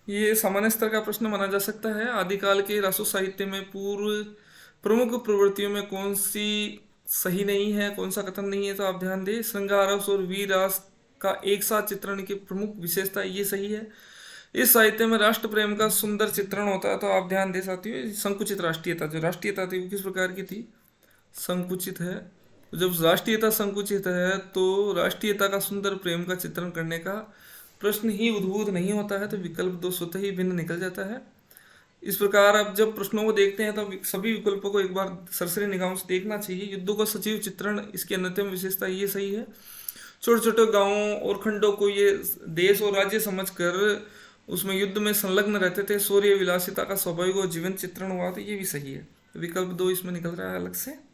ये सामान्य स्तर का प्रश्न माना जा सकता है। आदिकाल के रासो साहित्य में पूर्व प्रमुख प्रवृत्तियों में कौन सी सही नहीं है, कौन सा कथन नहीं है? तो आप ध्यान दें, श्रृंगार रस और वीर रस का एक साथ चित्रण की प्रमुख विशेषता, ये सही है। इस साहित्य में राष्ट्र प्रेम का सुंदर चित्रण होता है, तो आप ध्यान दे साथियों। संकुचित राष्ट्रीयता, जो राष्ट्रीयता थी वो किस प्रकार की थी? संकुचित है। जब राष्ट्रीयता संकुचित है तो राष्ट्रीयता का सुंदर प्रेम का चित्रण करने का प्रश्न ही उद्भूत नहीं होता है, तो विकल्प 2 स्वतः ही भिन्न निकल जाता है। इस प्रकार अब जब प्रश्नों को देखते हैं तो सभी विकल्पों को एक बार सरसरी निगाहों से देखना चाहिए। युद्धों का सजीव चित्रण, इसकी अन्यतम विशेषता, ये सही है। छोटे छोटे गांवों और खंडों को ये देश और राज्य समझकर उसमें युद्ध में संलग्न रहते थे, शौर्य विलासिता का स्वाभाविक और जीवंत चित्रण हुआ, तो ये भी सही है। विकल्प 2 इसमें निकल रहा है अलग से।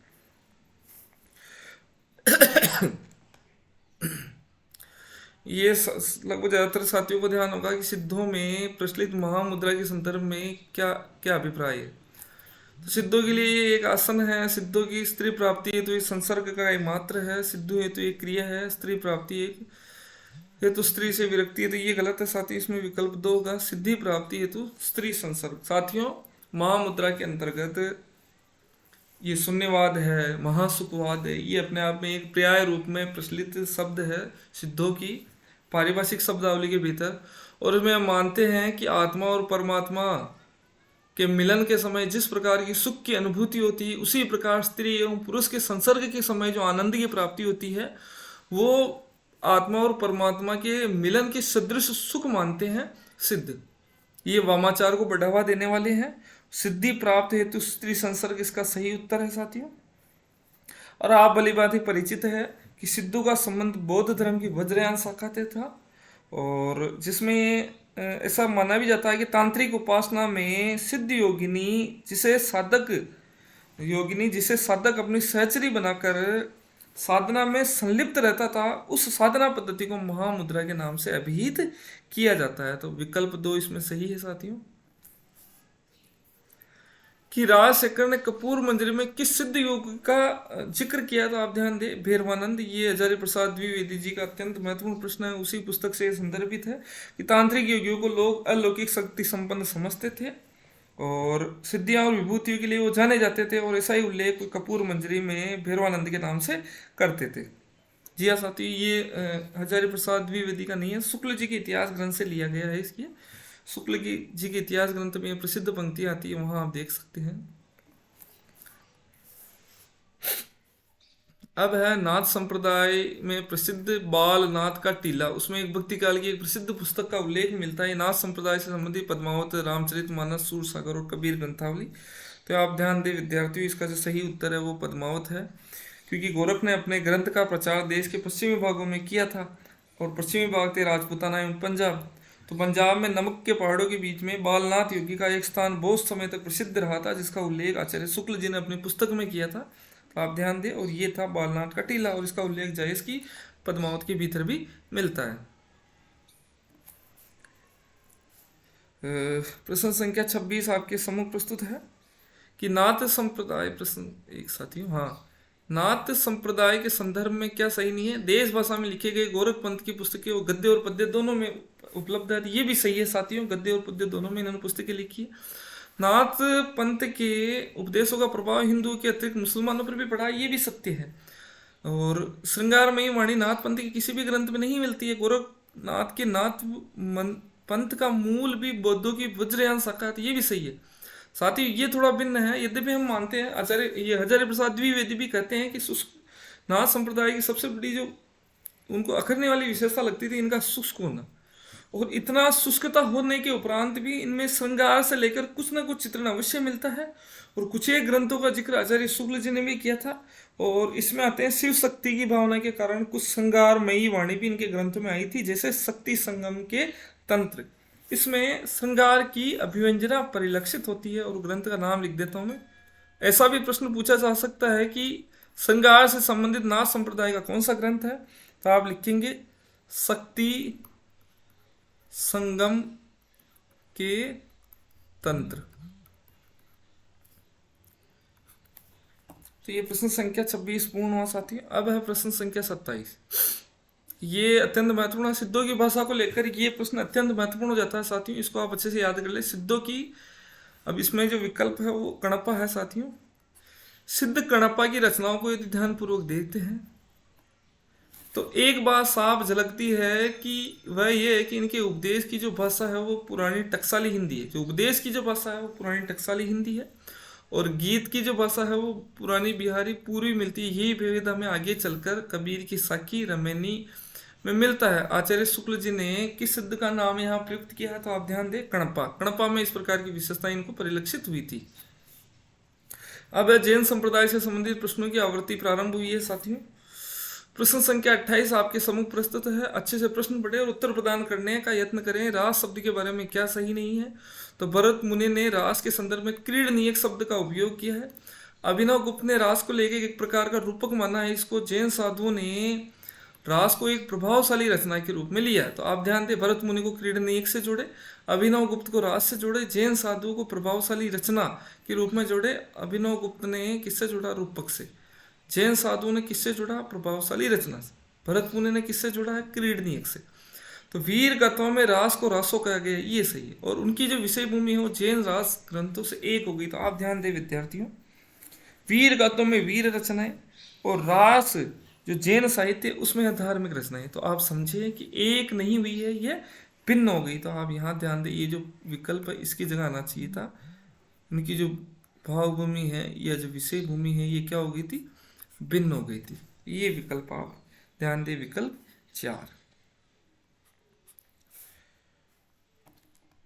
ये लगभग ज्यादातर साथियों को ध्यान होगा कि सिद्धों में प्रचलित महामुद्रा के संदर्भ में क्या क्या अभिप्राय है। तो सिद्धों के लिए ये एक आसन है। सिद्धों की स्त्री प्राप्ति है तो ये संसर्ग का एक मात्र है। सिद्धू है तो ये क्रिया है। स्त्री प्राप्ति है तो स्त्री से विरक्ति है, तो ये गलत है साथियों। इसमें विकल्प 2 होगा, सिद्धि प्राप्ति है तो स्त्री संसर्ग। साथियों, महामुद्रा के अंतर्गत ये शून्यवाद है, महासुखवाद है, ये अपने आप में एक पर्याय रूप में प्रचलित शब्द है सिद्धों की पारिभाषिक शब्दावली के भीतर। और इसमें हम मानते हैं कि आत्मा और परमात्मा के मिलन के समय जिस प्रकार की सुख की अनुभूति होती है, उसी प्रकार स्त्री एवं पुरुष के संसर्ग के समय जो आनंद की प्राप्ति होती है, वो आत्मा और परमात्मा के मिलन के सदृश सुख मानते हैं सिद्ध। ये वामाचार को बढ़ावा देने वाले हैं। सिद्धि प्राप्त हेतु स्त्री संसर्ग इसका सही उत्तर है साथियों। और आप भली बात ही परिचित है कि सिद्धू का संबंध बौद्ध धर्म की वज्रयान शाखा से था, और जिसमें ऐसा माना भी जाता है कि तांत्रिक उपासना में सिद्ध योगिनी जिसे साधक अपनी सहचरी बनाकर साधना में संलिप्त रहता था, उस साधना पद्धति को महामुद्रा के नाम से अभिहित किया जाता है। तो विकल्प 2 इसमें सही है साथियों। कि राजशेखर ने कपूर मंजरी में किस सिद्ध योग का जिक्र किया, तो आप ध्यान दें, भैरवानंद। ये आचार्य प्रसाद द्विवेदी जी का अत्यंत महत्वपूर्ण प्रश्न है, उसी पुस्तक से संदर्भित है कि तांत्रिक योगियों को लोग अलौकिक शक्ति संपन्न समझते थे और सिद्धियां और विभूतियों के लिए वो जाने जाते थे, और ऐसा ही उल्लेख कपूर मंजरी में भैरवानंद के नाम से करते थे। जी हाँ साथी, ये आचार्य प्रसाद द्विवेदी का नहीं है, शुक्ल जी के इतिहास ग्रंथ से लिया गया है। इसकी शुक्ल जी के इतिहास ग्रंथ में प्रसिद्ध पंक्ति आती है, वहां आप देख सकते हैं। अब है नाथ संप्रदाय में प्रसिद्ध बाल नाथ का टीला। उसमें एक भक्ति काल की एक प्रसिद्ध पुस्तक का उल्लेख मिलता है। नाथ संप्रदाय से संबंधित पद्मावत, रामचरितमानस, सूरसागर और कबीर ग्रंथावली। तो आप ध्यान दें विद्यार्थियों, इसका जो सही उत्तर है वो पद्मावत है, क्योंकि गोरख ने अपने ग्रंथ का प्रचार देश के पश्चिमी भागों में किया था, और पश्चिमी भाग थे राजपूताना एवं पंजाब। तो पंजाब में नमक के पहाड़ों के बीच में बालनाथ योगी का एक स्थान बहुत समय तक प्रसिद्ध रहा था, जिसका उल्लेख आचार्य शुक्ल जी ने अपनी पुस्तक में किया था। तो आप ध्यान दें, और ये था बालनाथ का टीला, और इसका उल्लेख जायस की पद्मावत के भीतर भी मिलता है। प्रश्न संख्या 26 आपके सम्मुख प्रस्तुत है कि नाथ संप्रदाय, प्रश्न एक साथियों, हाँ, नाथ संप्रदाय के संदर्भ में क्या सही नहीं है? देश भाषा में लिखे गए गोरख पंथ की पुस्तकें वो गद्य और पद्य दोनों में उपलब्ध है, ये भी सही है साथियों। गद्य और पद्य दोनों में इन्होंने पुस्तकें लिखी है। नाथ पंथ के उपदेशों का प्रभाव हिंदुओं के अतिरिक्त मुसलमानों पर भी पड़ा, ये भी सत्य है। और श्रृंगारमयी वाणी नाथ पंथ के किसी भी ग्रंथ में नहीं मिलती है। गोरखनाथ के नाथ पंथ का मूल भी बौद्धों की वज्रयान शाखा है, ये भी सही है। साथ ही ये थोड़ा भिन्न है, यद्यपि हम मानते हैं, आचार्य प्रसाद द्विवेदी भी कहते हैं कि नाथ संप्रदाय की सबसे बड़ी जो उनको अखरने वाली विशेषता लगती थी, इनका शुष्क होना। और इतना शुष्कता होने के उपरांत भी इनमें श्रृंगार से लेकर कुछ न कुछ चित्रण अवश्य मिलता है। और कुछ एक ग्रंथों का जिक्र आचार्य शुक्ल जी ने भी किया था, और इसमें आते हैं शिव शक्ति की भावना के कारण कुछ श्रृंगारमयी वाणी भी इनके ग्रंथों में आई थी, जैसे शक्ति संगम के तंत्र। इसमें श्रृंगार की अभिव्यंजना परिलक्षित होती है। और ग्रंथ का नाम लिख देता हूं मैं। ऐसा भी प्रश्न पूछा जा सकता है कि श्रृंगार से संबंधित नाथ संप्रदाय का कौन सा ग्रंथ है, तो आप लिखेंगे शक्ति संगम के तंत्र। तो ये प्रश्न संख्या 26 पूर्ण हुआ साथी। अब है प्रश्न संख्या 27। ये अत्यंत महत्वपूर्ण है। सिद्धों की भाषा को लेकर ये प्रश्न अत्यंत महत्वपूर्ण हो जाता है साथियों, इसको आप अच्छे से याद कर ले। सिद्धों की, अब इसमें जो विकल्प है वो कणप्पा है साथियों। सिद्ध कणप्पा की रचनाओं को यदि ध्यानपूर्वक देखते हैं तो एक बात साफ झलकती है कि वह ये है कि इनके उपदेश की जो भाषा है वो पुरानी टकसाली हिंदी है। जो उपदेश की जो भाषा है वो पुरानी टकसाली हिंदी है, और गीत की जो भाषा है वो पुरानी बिहारी पूर्वी मिलती है। यही भेद हमें आगे चलकर कबीर की साकी रमैनी में मिलता है। आचार्य शुक्ल जी ने किस सिद्ध का नाम यहाँ प्रयुक्त किया है, तो आप ध्यान दें, कणप्पा। कणप्पा में इस प्रकार की विशेषता इनको परिलक्षित हुई थी। अब जैन संप्रदाय से संबंधित प्रश्नों की आवृत्ति प्रारंभ हुई है साथियों। प्रश्न संख्या 28 आपके सम्मुख प्रस्तुत है। अच्छे से प्रश्न पढ़ें और उत्तर प्रदान करने का यत्न करें। रास शब्द के बारे में क्या सही नहीं है, तो भरत मुनि ने रास के संदर्भ में क्रीडनीयक शब्द का उपयोग किया है। अभिनव गुप्त ने रास को लेकर एक प्रकार का रूपक माना है। इसको जैन साधुओं ने रास को एक प्रभावशाली रचना के रूप में लिया है। तो आप ध्यान दें, भरत मुनि को क्रीडनीयक से जोड़े, अभिनव गुप्त को रास से जोड़े, जैन साधुओं को प्रभावशाली रचना के रूप में जोड़े। अभिनव गुप्त ने किससे जोड़ा, रूपक से। जैन साधुओं ने किससे जुड़ा, प्रभावशाली रचना से। भरत मुनि ने किससे जुड़ा है, क्रीडनीयक से। तो वीर गाथाओं में रास को रासो कहा गया, ये सही है। और उनकी जो विषय भूमि है वो जैन रास ग्रंथों से एक हो गई। तो आप ध्यान दें विद्यार्थियों, वीर गाथों में वीर रचनाएं और रास जो जैन साहित्य उसमें है धार्मिक रचनाएं। तो आप समझे कि एक नहीं हुई है, ये भिन्न हो गई। तो आप यहाँ ध्यान दें, ये जो विकल्प है इसकी जगह आना चाहिए था। इनकी जो भावभूमि है या जो विषय भूमि है ये क्या हो गई थी, भिन्न हो गई थी। ये विकल्प आप ध्यान दें, विकल्प 4।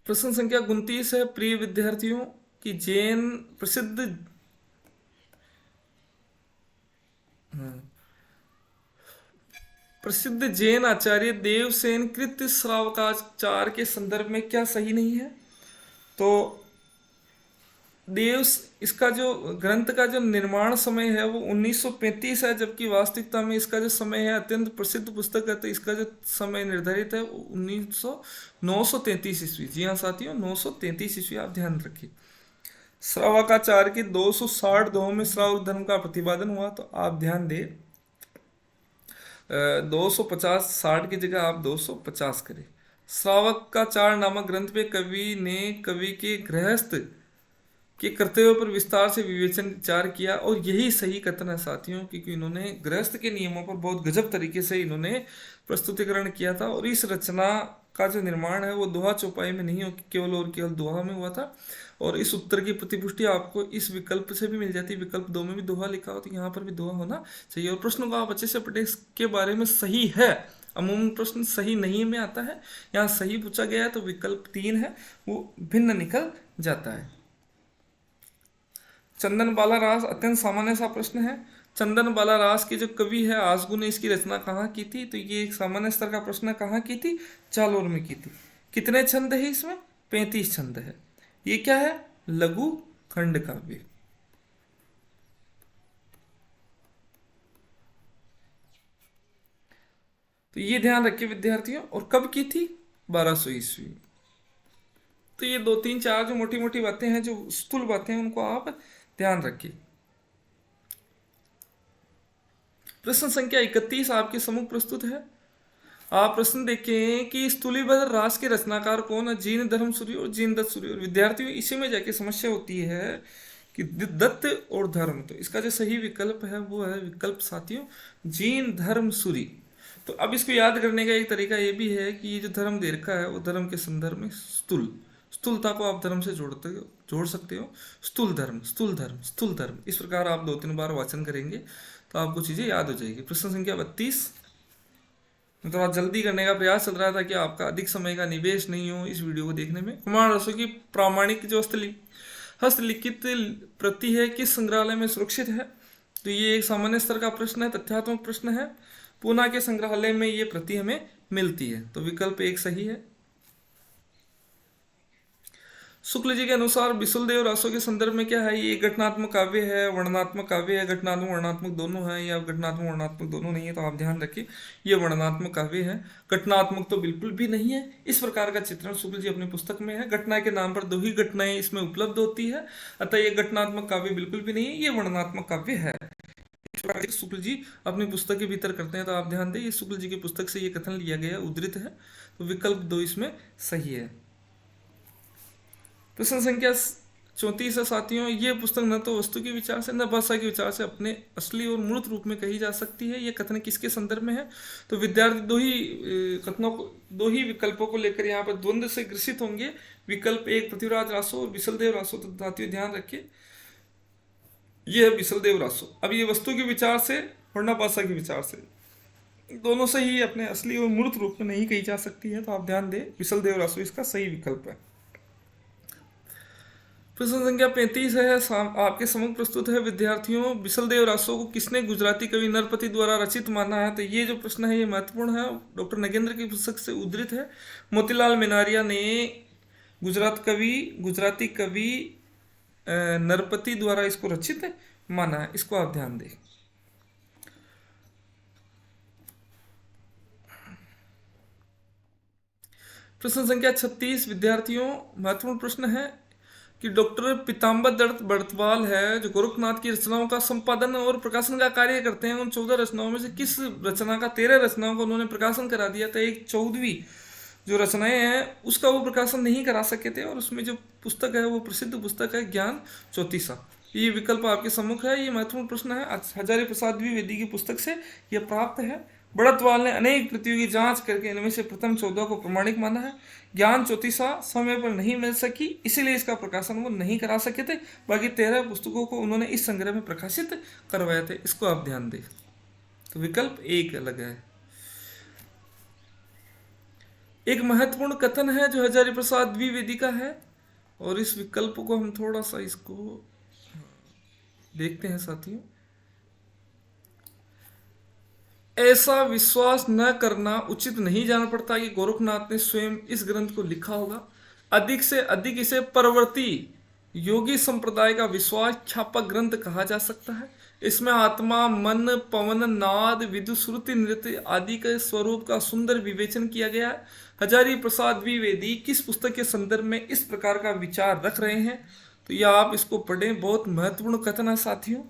प्रश्न संख्या 29 है। प्रिय विद्यार्थियों की जैन प्रसिद्ध जैन आचार्य देवसेन कृत श्रावकाचार के संदर्भ में क्या सही नहीं है, तो इसका जो ग्रंथ का जो निर्माण समय है वो 1935 है, जबकि वास्तविकता में इसका जो समय है, अत्यंत प्रसिद्ध पुस्तक है तो इसका जो समय निर्धारित है 933 ईस्वी। जी हाँ साथियों, 933 ईस्वी आप ध्यान रखिए। श्रावकाचार्य के 260 दोहों में श्रावक धर्म का प्रतिपादन हुआ। तो आप ध्यान दें 250, 60 की जगह आप 250 करें। श्रावकाचार नामक ग्रंथ पे कवि ने कवि के गृहस्थ के कर्तव्यों पर विस्तार से विवेचन विचार किया, और यही सही कथन है साथियों, क्योंकि इन्होंने गृहस्थ के नियमों पर बहुत गजब तरीके से इन्होंने प्रस्तुतिकरण किया था। और इस रचना का जो निर्माण है वो दोहा चौपाई में नहीं हो, केवल और केवल दोहा में हुआ था। और इस उत्तर की प्रतिपुष्टि आपको इस विकल्प से भी मिल जाती है। विकल्प 2 में भी दोहा लिखा हो, तो यहाँ पर भी दोहा होना चाहिए। और प्रश्नों को आप अच्छे से पढ़े, इसके बारे में सही है। अमूमन प्रश्न सही नहीं में आता है, यहाँ सही पूछा गया है तो विकल्प 3 है वो भिन्न निकल जाता है। चंदन बाला रास अत्यंत सामान्य सा प्रश्न है। चंदन बाला रास के जो कवि है आसगु ने इसकी रचना कहाँ की थी, तो ये एक सामान्य स्तर का प्रश्न है। कहाँ की थी, जालोर में की थी। कितने छंद है इसमें, 35 छंद है। ये क्या है, लघु खंड काव्य। तो ये ध्यान रखिए विद्यार्थियों। और कब की थी, 1200 ईस्वी। तो ये 2, 3, 4 जो मोटी मोटी बातें हैं, जो स्थूल बातें हैं, उनको आप ध्यान रखिए। प्रश्न संख्या 31 आपके सम्मुख प्रस्तुत है। आप प्रश्न देखें कि स्थूलीबद्ध रास के रचनाकार कौन है, जीन धर्म सूरी और जीन दत्त सूरी। और विद्यार्थियों इसी में जाके समस्या होती है कि दत्त और धर्म, तो इसका जो सही विकल्प है वो है विकल्प साथियों जीन धर्म सूरी। तो अब इसको याद करने का एक तरीका ये भी है कि ये जो धर्म दे रखा है वो धर्म के संदर्भ में स्थूलता को आप धर्म से जोड़ सकते हो। स्थूल धर्म, स्थूल धर्म, स्थूल धर्म, इस प्रकार आप 2-3 बार वाचन करेंगे तो आपको चीजें याद हो जाएगी। प्रश्न संख्या 32 थोड़ा जल्दी करने का प्रयास चल रहा था कि आपका अधिक समय का निवेश नहीं हो इस वीडियो को देखने में। कुमार रसों की प्रामाणिक जो हस्तलिखित प्रति है किस संग्रहालय में सुरक्षित है? तो ये एक सामान्य स्तर का प्रश्न है, तथ्यात्मक प्रश्न है। पूना के संग्रहालय में ये प्रति हमें मिलती है, तो विकल्प एक सही है। शुक्ल जी के अनुसार बिसुलदेव रासो के संदर्भ में क्या है? ये घटनात्मक काव्य है, वर्णनात्मक काव्य है, घटनात्मक वर्णनात्मक दोनों है, या घटनात्मक वर्णनात्मक दोनों नहीं है, तो आप ध्यान रखिए ये वर्णनात्मक काव्य है। घटनात्मक तो बिल्कुल भी नहीं है। इस प्रकार का चित्रण शुक्ल जी अपनी पुस्तक में है। घटना के नाम पर दो ही घटनाएं इसमें उपलब्ध होती है, अतः ये घटनात्मक काव्य बिल्कुल भी नहीं है, ये वर्णनात्मक काव्य है। शुक्ल जी अपनी पुस्तक के भीतर करते हैं, तो आप ध्यान दें ये शुक्ल जी की पुस्तक से ये कथन लिया गया, उद्धृत है, तो विकल्प 2 इसमें सही है। प्रश्न संख्या 34 है साथियों, ये पुस्तक न तो वस्तु के विचार से न भाषा के विचार से अपने असली और मूर्त रूप में कही जा सकती है। ये कथन किसके संदर्भ में है? तो विद्यार्थी दो ही विकल्पों को लेकर यहाँ पर द्वंद्व से ग्रसित होंगे। विकल्प 1 पृथ्वीराज रासो और बिसलदेव रासो, तो साथियों ध्यान रखिए ये है बिसलदेव रासो। अब ये वस्तु के विचार से और न भाषा के विचार से, दोनों से ही अपने असली और मूर्त रूप में नहीं कही जा सकती है, तो आप ध्यान दें बिसलदेव रासो इसका सही विकल्प है। प्रश्न संख्या 35 है, आपके समक्ष प्रस्तुत है। विद्यार्थियों, बिसलदेव रासो को किसने गुजराती कवि नरपति द्वारा रचित माना है? तो ये जो प्रश्न है ये महत्वपूर्ण है, डॉक्टर नगेंद्र की पुस्तक से उद्धृत है। मोतीलाल मेनारिया ने गुजराती कवि नरपति द्वारा इसको रचित माना है, इसको आप ध्यान दें। प्रश्न संख्या 36, विद्यार्थियों महत्वपूर्ण प्रश्न है कि डॉक्टर पीताम्बर दत्त बड़तवाल है जो गोरखनाथ की रचनाओं का संपादन और प्रकाशन का कार्य करते हैं। उन 14 रचनाओं में से किस रचना का 13 रचनाओं का उन्होंने प्रकाशन करा दिया था? एक 14वीं जो रचनाएं हैं उसका वो प्रकाशन नहीं करा सके थे, और उसमें जो पुस्तक है वो प्रसिद्ध पुस्तक है ज्ञान चौतीसा। ये विकल्प आपके सम्मुख है। ये महत्वपूर्ण प्रश्न है, हजारी प्रसाद द्विवेदी की पुस्तक से यह प्राप्त है। बड़तवाल ने अनेक कृतियों की जांच करके इनमें से प्रथम 14 को प्रमाणिक माना है। ज्ञान चौतीसा समय पर नहीं मिल सकी, इसीलिए इसका प्रकाशन वो नहीं करा सके थे। बाकी 13 पुस्तकों को उन्होंने इस संग्रह में प्रकाशित करवाए थे, इसको आप ध्यान दें। तो विकल्प 1 अलग है। एक महत्वपूर्ण कथन है जो हजारी प्रसाद द्विवेदी का है, और इस विकल्प को हम थोड़ा सा इसको देखते हैं साथियों। ऐसा विश्वास न करना उचित नहीं जान पड़ता कि गोरखनाथ ने स्वयं इस ग्रंथ को लिखा होगा। अधिक से अधिक इसे परवर्ती योगी संप्रदाय का विश्वास छापा ग्रंथ कहा जा सकता है। इसमें आत्मा, मन, पवन, नाद, विद्युत, श्रुति, नृत्य आदि के स्वरूप का सुंदर विवेचन किया गया है। हजारी प्रसाद द्विवेदी किस पुस्तक के संदर्भ में इस प्रकार का विचार रख रहे हैं? तो यह आप इसको पढ़ें, बहुत महत्वपूर्ण कथन है साथियों।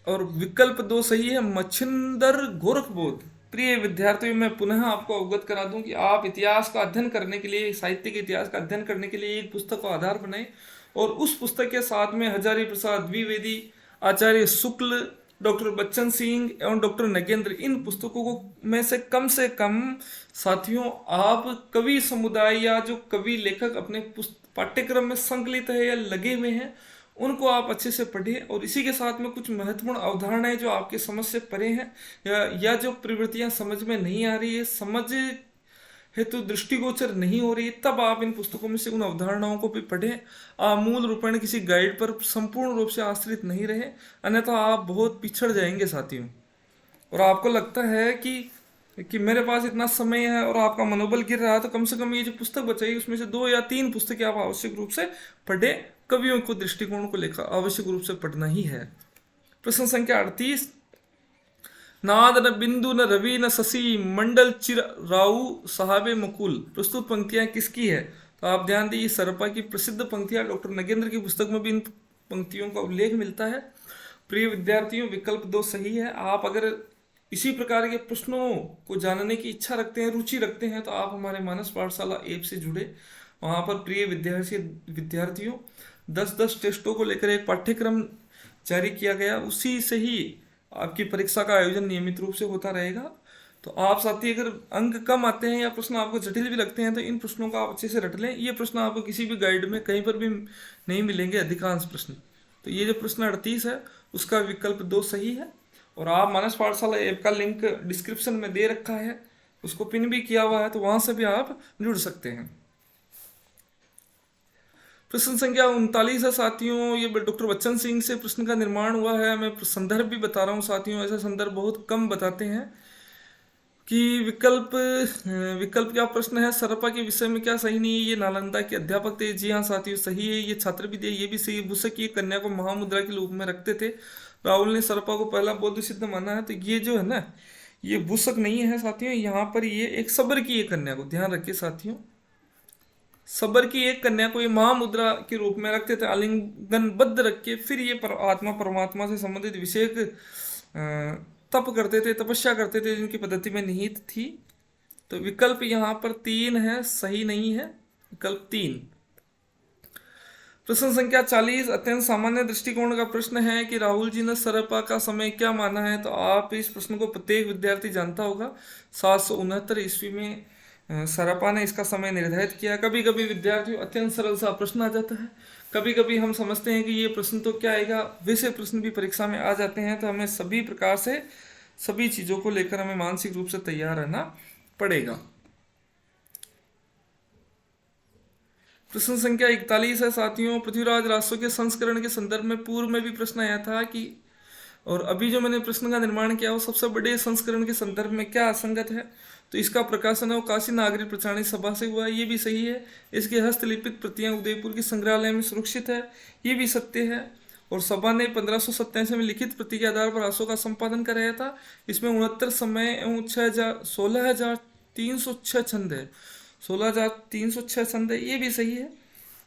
और विकल्प 2 सही है, मच्छिंदर गोरखबोध। प्रिय विद्यार्थियों, मैं पुनः आपको अवगत करा दूं कि आप इतिहास का अध्ययन करने के लिए, साहित्य के इतिहास का अध्ययन करने के लिए एक पुस्तक को आधार बनाएं, और उस पुस्तक के साथ में हजारी प्रसाद द्विवेदी, आचार्य शुक्ल, डॉक्टर बच्चन सिंह एवं डॉक्टर नगेंद्र, इन पुस्तकों को में से कम साथियों आप कवि समुदाय या जो कवि लेखक अपने पाठ्यक्रम में संकलित है या लगे हुए हैं उनको आप अच्छे से पढ़ें। और इसी के साथ में कुछ महत्वपूर्ण अवधारणाएं जो आपके समझ से परे हैं या जो प्रवृत्तियां समझ में नहीं आ रही है, समझ हेतु दृष्टिगोचर नहीं हो रही, तब आप इन पुस्तकों में से उन अवधारणाओं को भी पढ़ें। आप मूल रूपेण किसी गाइड पर संपूर्ण रूप से आश्रित नहीं रहे, अन्यथा आप बहुत पिछड़ जाएंगे साथियों। और आपको लगता है कि मेरे पास इतना समय है और आपका मनोबल गिर रहा है, तो कम से कम ये जो पुस्तक बचाई उसमें से 2 या 3 पुस्तकें आप आवश्यक रूप से पढ़ें। कवियों को दृष्टिकोण को लेकर आवश्यक रूप से पढ़ना ही है। प्रश्न संख्या 38, नाद न बिंदु न रवि न शशि मंडल चिर राउ साहबे मकुल, प्रस्तुत पंक्तियां किसकी है? तो आप ध्यान दीजिए, सरपा की प्रसिद्ध पंक्तियां, डॉक्टर नगेंद्र की पुस्तक में भी इन पंक्तियों का उल्लेख मिलता है। प्रिय विद्यार्थियों, विकल्प 2 सही है। आप अगर इसी प्रकार के प्रश्नों को जानने की इच्छा रखते हैं, रुचि रखते हैं, तो आप हमारे मानस पाठशाला ऐप से जुड़े। वहाँ पर प्रिय विद्यार्थियों 10-10 टेस्टों को लेकर एक पाठ्यक्रम जारी किया गया, उसी से ही आपकी परीक्षा का आयोजन नियमित रूप से होता रहेगा। तो आप साथी अगर अंक कम आते हैं या प्रश्न आपको जटिल भी लगते हैं तो इन प्रश्नों का आप अच्छे से रट लें। ये प्रश्न आपको किसी भी गाइड में कहीं पर भी नहीं मिलेंगे, अधिकांश प्रश्न। तो ये जो प्रश्न 38 है उसका विकल्प 2 सही है। और आप मानस पाठशाला ऐप का लिंक डिस्क्रिप्शन में दे रखा है, उसको पिन भी किया हुआ है, तो वहां से भी आप जुड़ सकते हैं। प्रश्न संख्या 39 है साथियों, ये डॉक्टर बच्चन सिंह से प्रश्न का निर्माण हुआ है। मैं संदर्भ भी बता रहा हूँ साथियों, ऐसा संदर्भ बहुत कम बताते हैं। कि विकल्प क्या प्रश्न है, सरपा के विषय में क्या सही नहीं है, ये नालंदा के अध्यापक थे। जी हाँ साथियों, सही है, ये छात्र भी थे, ये भी सही है। बुसक ये कन्या को महामुद्रा के रूप में रखते थे। राहुल ने सरपा को पहला बौद्ध सिद्ध माना है, तो ये जो है ना, ये बुसक नहीं है साथियों, यहाँ पर ये एक सबर की एक कन्या को, ध्यान रखिए साथियों, सबर की एक कन्या को ये महामुद्रा के रूप में रखते थे, आलिंगनबद्ध रख के, फिर ये आत्मा परमात्मा से संबंधित विषय तप करते थे, तपस्या करते थे, जिनकी पद्धति में निहित थी। तो विकल्प यहाँ पर 3 है, सही नहीं है, विकल्प 3। प्रश्न संख्या 40 अत्यंत सामान्य दृष्टिकोण का प्रश्न है कि राहुल जी ने सरपा का समय क्या माना है। तो आप इस प्रश्न को प्रत्येक विद्यार्थी जानता होगा। 769 ईस्वी में सरपा ने इसका समय निर्धारित किया। कभी कभी विद्यार्थियों अत्यंत सरल सा प्रश्न आ जाता है, कभी कभी हम समझते हैं कि ये प्रश्न तो क्या आएगा, वैसे प्रश्न भी परीक्षा में आ जाते हैं। तो हमें सभी प्रकार से सभी चीजों को लेकर हमें मानसिक रूप से तैयार रहना पड़ेगा। प्रश्न संख्या 41 है साथियों, पृथ्वीराज रासो के संस्करण के संदर्भ में पूर्व में भी प्रश्न आया था कि, और अभी जो मैंने प्रश्न का निर्माण किया वो सबसे बड़े संस्करण के संदर्भ में क्या असंगत है। तो इसका प्रकाशन है वो काशी नागरिक प्रचारणी सभा से हुआ, ये भी सही है। इसके हस्तलिखित प्रतियां उदयपुर के संग्रहालय में सुरक्षित है, ये भी सत्य है। और सभा ने 1587 में लिखित प्रति के आधार पर रासो का संपादन कराया था। इसमें 69 समय एवं 16,306 छंद है, 16,306 छंद है, ये भी सही है।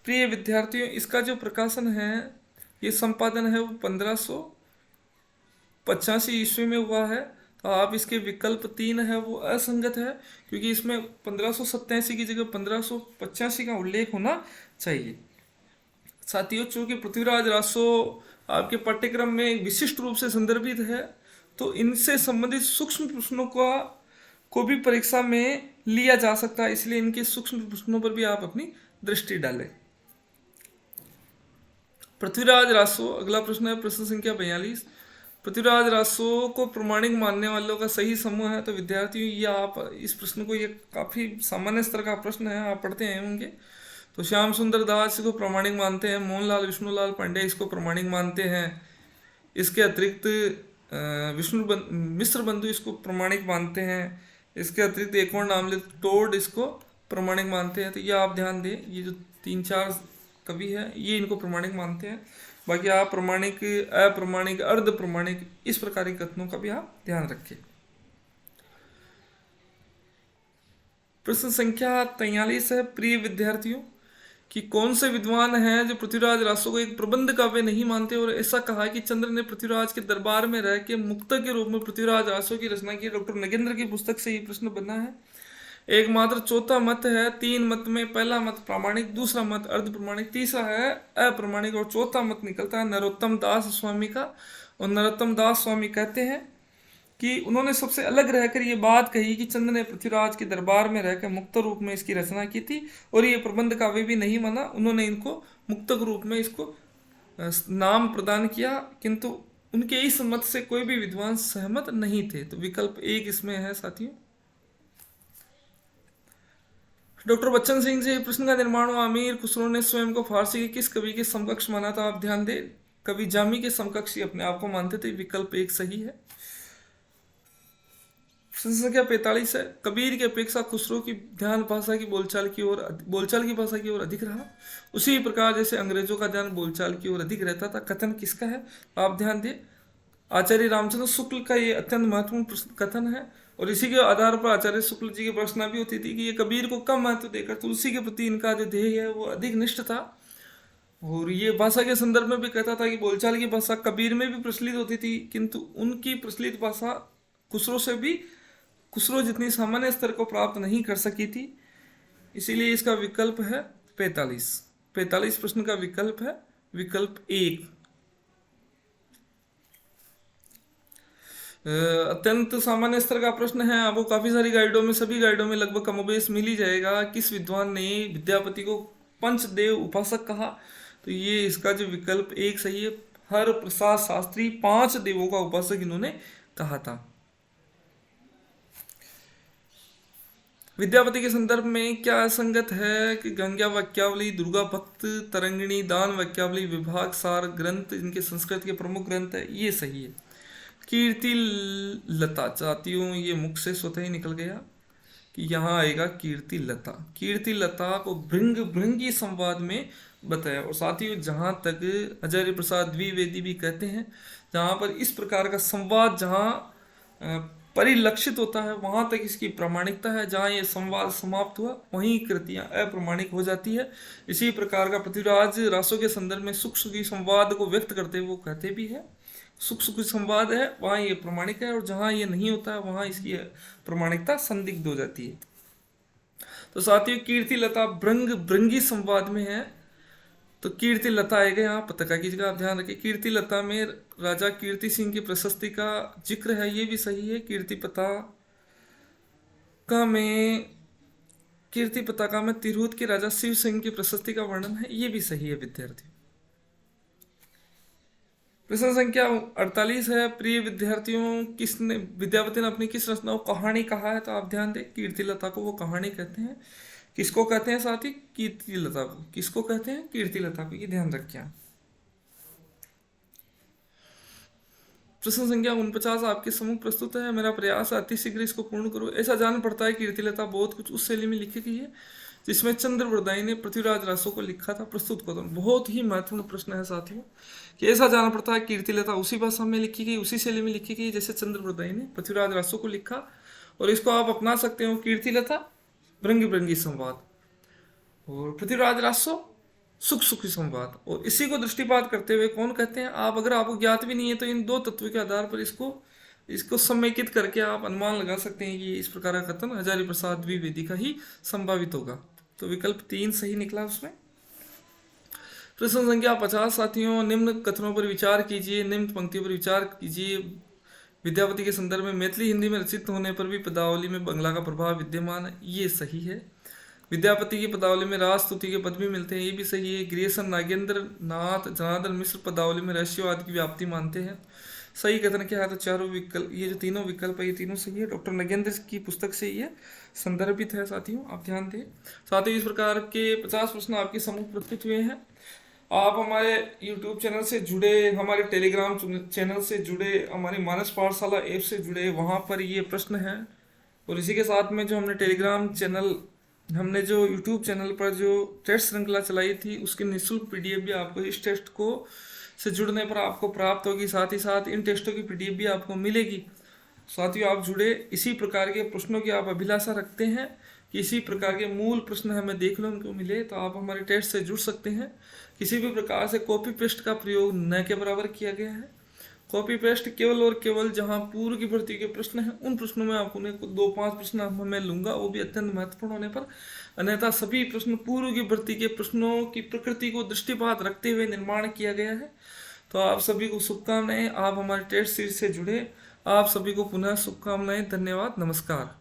प्रिय विद्यार्थियों, इसका जो प्रकाशन है, ये संपादन है वो 1585 ईस्वी में हुआ है। तो आप इसके विकल्प 3 है वो असंगत है, क्योंकि इसमें 1587 की जगह 1585 का उल्लेख होना चाहिए। साथियों, चूंकि पृथ्वीराज रासो आपके पाठ्यक्रम में विशिष्ट रूप से संदर्भित है, तो इनसे संबंधित सूक्ष्म प्रश्नों को भी परीक्षा में लिया जा सकता है, इसलिए इनके सूक्ष्म प्रश्नों पर भी आप अपनी दृष्टि डालें। पृथ्वीराज रासो, अगला प्रश्न है प्रश्न संख्या 42। पृथ्वीराज रासो को प्रमाणिक मानने वालों का सही समूह है। तो विद्यार्थियों, ये आप इस प्रश्न को, ये काफी सामान्य स्तर का प्रश्न है, आप पढ़ते हैं होंगे। तो श्याम सुंदर दास इसको प्रमाणिक मानते हैं, मोहनलाल विष्णुलाल पांडे इसको प्रमाणिक मानते हैं। इसके अतिरिक्त मिश्र बंधु इसको प्रमाणिक मानते हैं। इसके अतिरिक्त एक और नाम ले, टोड इसको प्रमाणिक मानते हैं। तो ये आप ध्यान दें, ये जो 3-4 कवि है, ये इनको प्रमाणिक मानते हैं। बाकी आप प्रमाणिक, अप्रमाणिक, अर्ध प्रमाणिक, इस प्रकार के कथनों का भी आप ध्यान रखें। प्रश्न संख्या 43 है प्रिय विद्यार्थियों, कि कौन से विद्वान हैं जो पृथ्वीराज रासो को एक प्रबंध काव्य नहीं मानते और ऐसा कहा कि चंद्र ने पृथ्वीराज के दरबार में रह के मुक्त के रूप में पृथ्वीराज रासो की रचना की। डॉक्टर नगेंद्र की पुस्तक से ये प्रश्न बना है। एकमात्र चौथा मत है, 3 मत में पहला मत प्रामाणिक, दूसरा मत अर्ध प्रमाणिक, तीसरा है अप्रमाणिक, और चौथा मत निकलता है नरोत्तम दास स्वामी का। और नरोत्तम दास स्वामी कहते हैं कि उन्होंने सबसे अलग रहकर ये बात कही कि चंद्र ने पृथ्वीराज के दरबार में रहकर मुक्त रूप में इसकी रचना की थी, और ये प्रबंध काव्य भी नहीं माना। उन्होंने इनको मुक्तक रूप में इसको नाम प्रदान किया, किंतु उनके इस मत से कोई भी विद्वान सहमत नहीं थे। तो विकल्प 1 इसमें है साथियों। डॉक्टर बच्चन सिंह से प्रश्न का निर्माण हुआ, अमीर खुसरो ने स्वयं को फारसी के किस कवि के समकक्ष माना था। आप ध्यान दें, कवि जामी के समकक्ष ही अपने आप को मानते थे। विकल्प 1 सही है। प्रश्न संख्या 45 है, कबीर की अपेक्षा खुसरो की ध्यान भाषा की बोलचाल की भाषा की ओर अधिक रहा, उसी प्रकार जैसे अंग्रेजों का ध्यान बोलचाल की ओर अधिक रहता था। कथन किसका है? आप ध्यान दें, आचार्य रामचंद्र शुक्ल का ये अत्यंत महत्वपूर्ण कथन है, और इसी के आधार पर आचार्य शुक्ल जी की प्रश्न भी होती थी कि ये कबीर को कम महत्व देकर तुलसी के प्रति इनका जो ध्येय है वो अधिक निष्ठ था। और ये भाषा के संदर्भ में भी कहता था कि बोलचाल की भाषा कबीर में भी प्रचलित होती थी, किंतु उनकी प्रचलित भाषा खुसरो जितनी सामान्य स्तर को प्राप्त नहीं कर सकी थी। इसीलिए इसका विकल्प है 45 प्रश्न का विकल्प है विकल्प 1। अत्यंत सामान्य स्तर का प्रश्न है, आपको काफी सारी गाइडों में, सभी गाइडों में लगभग कमोबेश मिल ही जाएगा। किस विद्वान ने विद्यापति को पंचदेव उपासक कहा? तो ये इसका जो विकल्प 1 सही है। हर प्रसाद शास्त्री 5 देवों का उपासक इन्होंने कहा था। विद्यापति के संदर्भ में क्या असंगत है कि गंगा वाक्यावली, दुर्गा भक्त तरंगिणी, दान वाक्यावली, विभाग सार ग्रंथ इनके संस्कृत के प्रमुख ग्रंथ है, ये सही है। कीर्ति लता जातियों, ये मुख से स्वतः ही निकल गया कि यहाँ आएगा कीर्ति लता। कीर्ति लता को भृंग भृंगी संवाद में बताया। और साथियों जहाँ तक आचार्य प्रसाद द्विवेदी भी कहते हैं, जहाँ पर इस प्रकार का संवाद जहाँ परिलक्षित होता है वहां तक इसकी प्रामाणिकता है, जहाँ ये संवाद समाप्त हुआ वहीं कृतियां अप्रामाणिक हो जाती है। इसी प्रकार का पृथ्वीराज रासों के संदर्भ में सुख सुखी संवाद को व्यक्त करते हुए वो कहते भी है सुख सुखी संवाद है, वहाँ ये प्रमाणिक है, और जहाँ ये नहीं होता है वहाँ इसकी प्रामाणिकता संदिग्ध हो जाती है। तो साथियों कीर्ति लता भृंग भृंगी संवाद में है, तो कीर्ति लता आएगा यहाँ पता कीजिएगा, आप ध्यान रखिए। कीर्ति लता में राजा कीर्ति सिंह की प्रशस्ति का जिक्र है, ये भी सही है। कीर्ति पताका में तिरहुत के राजा शिव सिंह की प्रशस्ति का वर्णन है, ये भी सही है विद्यार्थी। प्रश्न संख्या 48 है, प्रिय विद्यार्थियों किसने विद्यापति ने अपनी किस रचना को कहानी कहा है? तो आप ध्यान दें, कीर्ति लता को वो कहानी कहते हैं। किसको कहते हैं साथी? कीर्ति लता को। किसको कहते हैं? कीर्ति लता को, ये ध्यान रखिए। प्रश्न संख्या 49 आपके सम्मुख प्रस्तुत है। मेरा प्रयास है अति शीघ्र इसको पूर्ण करो। ऐसा जान पड़ता है कीर्ति लता बहुत कुछ उस शैली में लिखी गई है जिसमें चंद्रवरदाई ने पृथ्वीराज रासो को लिखा था। प्रस्तुत करो। बहुत ही महत्वपूर्ण प्रश्न है साथियों कि ऐसा जाना पड़ता है कीर्ति लता उसी भाषा में लिखी गई, उसी शैली में लिखी गई जैसे चंद्रवरदाई ने पृथ्वीराज रासो को लिखा, और इसको आप अपना सकते हो। कीर्ति लता भृंगी भृंगी संवाद और पृथ्वीराज रासो सुख सुखी संवाद, और इसी को दृष्टिपात करते हुए कौन कहते हैं आप, अगर आपको ज्ञात भी नहीं है तो इन दो तत्वों के आधार पर इसको समेकित करके आप अनुमान लगा सकते हैं कि इस प्रकार का कथन आचार्य प्रसाद द्विवेदी का ही संभावित होगा। तो विकल्प 3 सही निकला उसमें। प्रश्न संख्या 50 साथियों, निम्न कथनों पर विचार कीजिए, निम्न पंक्तियों पर विचार कीजिए। विद्यापति के संदर्भ में मैथिली हिंदी में रचित होने पर भी पदावली में बंगला का प्रभाव विद्यमान है, ये सही है। विद्यापति की पदावली में राज स्तुति के पद भी मिलते हैं, ये भी सही है। ग्रियसन नागेंद्र नाथ जनार्दन मिश्र पदावली में रहस्यवाद की व्याप्ति मानते हैं। सही कथन क्या है? तो चारों विकल्प, ये जो तीनों विकल्प है ये तीनों सही है। डॉक्टर नगेंद्र की पुस्तक से ये संदर्भित है साथियों, आप ध्यान दें। साथियों इस प्रकार के 50 प्रश्न आपके सम्मुख प्रस्तुत हुए हैं। आप हमारे YouTube चैनल से जुड़े, हमारे टेलीग्राम चैनल से जुड़े, हमारी मानस पाठशाला ऐप से जुड़े, वहाँ पर ये प्रश्न हैं। और इसी के साथ में जो हमने जो YouTube चैनल पर जो टेस्ट श्रृंखला चलाई थी उसकी निःशुल्क PDF भी आपको इस टेस्ट को से जुड़ने पर आपको प्राप्त होगी। साथ ही साथ इन टेस्टों की PDF भी आपको मिलेगी। साथियों आप जुड़े, इसी प्रकार के प्रश्नों की आप अभिलाषा रखते हैं कि इसी प्रकार के मूल प्रश्न हमें देखने को मिले, तो आप हमारे टेस्ट से जुड़ सकते हैं। किसी भी प्रकार से कॉपी पेस्ट का प्रयोग न के बराबर किया गया है। कॉपी पेस्ट केवल और केवल जहां पूर्व की भर्ती के प्रश्न हैं उन प्रश्नों में आपको 2-5 प्रश्न मैं लूंगा, वो भी अत्यंत महत्वपूर्ण होने पर। अन्यथा सभी प्रश्न पूर्व की भर्ती के प्रश्नों की प्रकृति को दृष्टिपात रखते हुए निर्माण किया गया है। तो आप सभी को शुभकामनाएं। आप हमारे टेस्ट सीरीज से जुड़े, आप सभी को पुनः शुभकामनाएं। धन्यवाद, नमस्कार।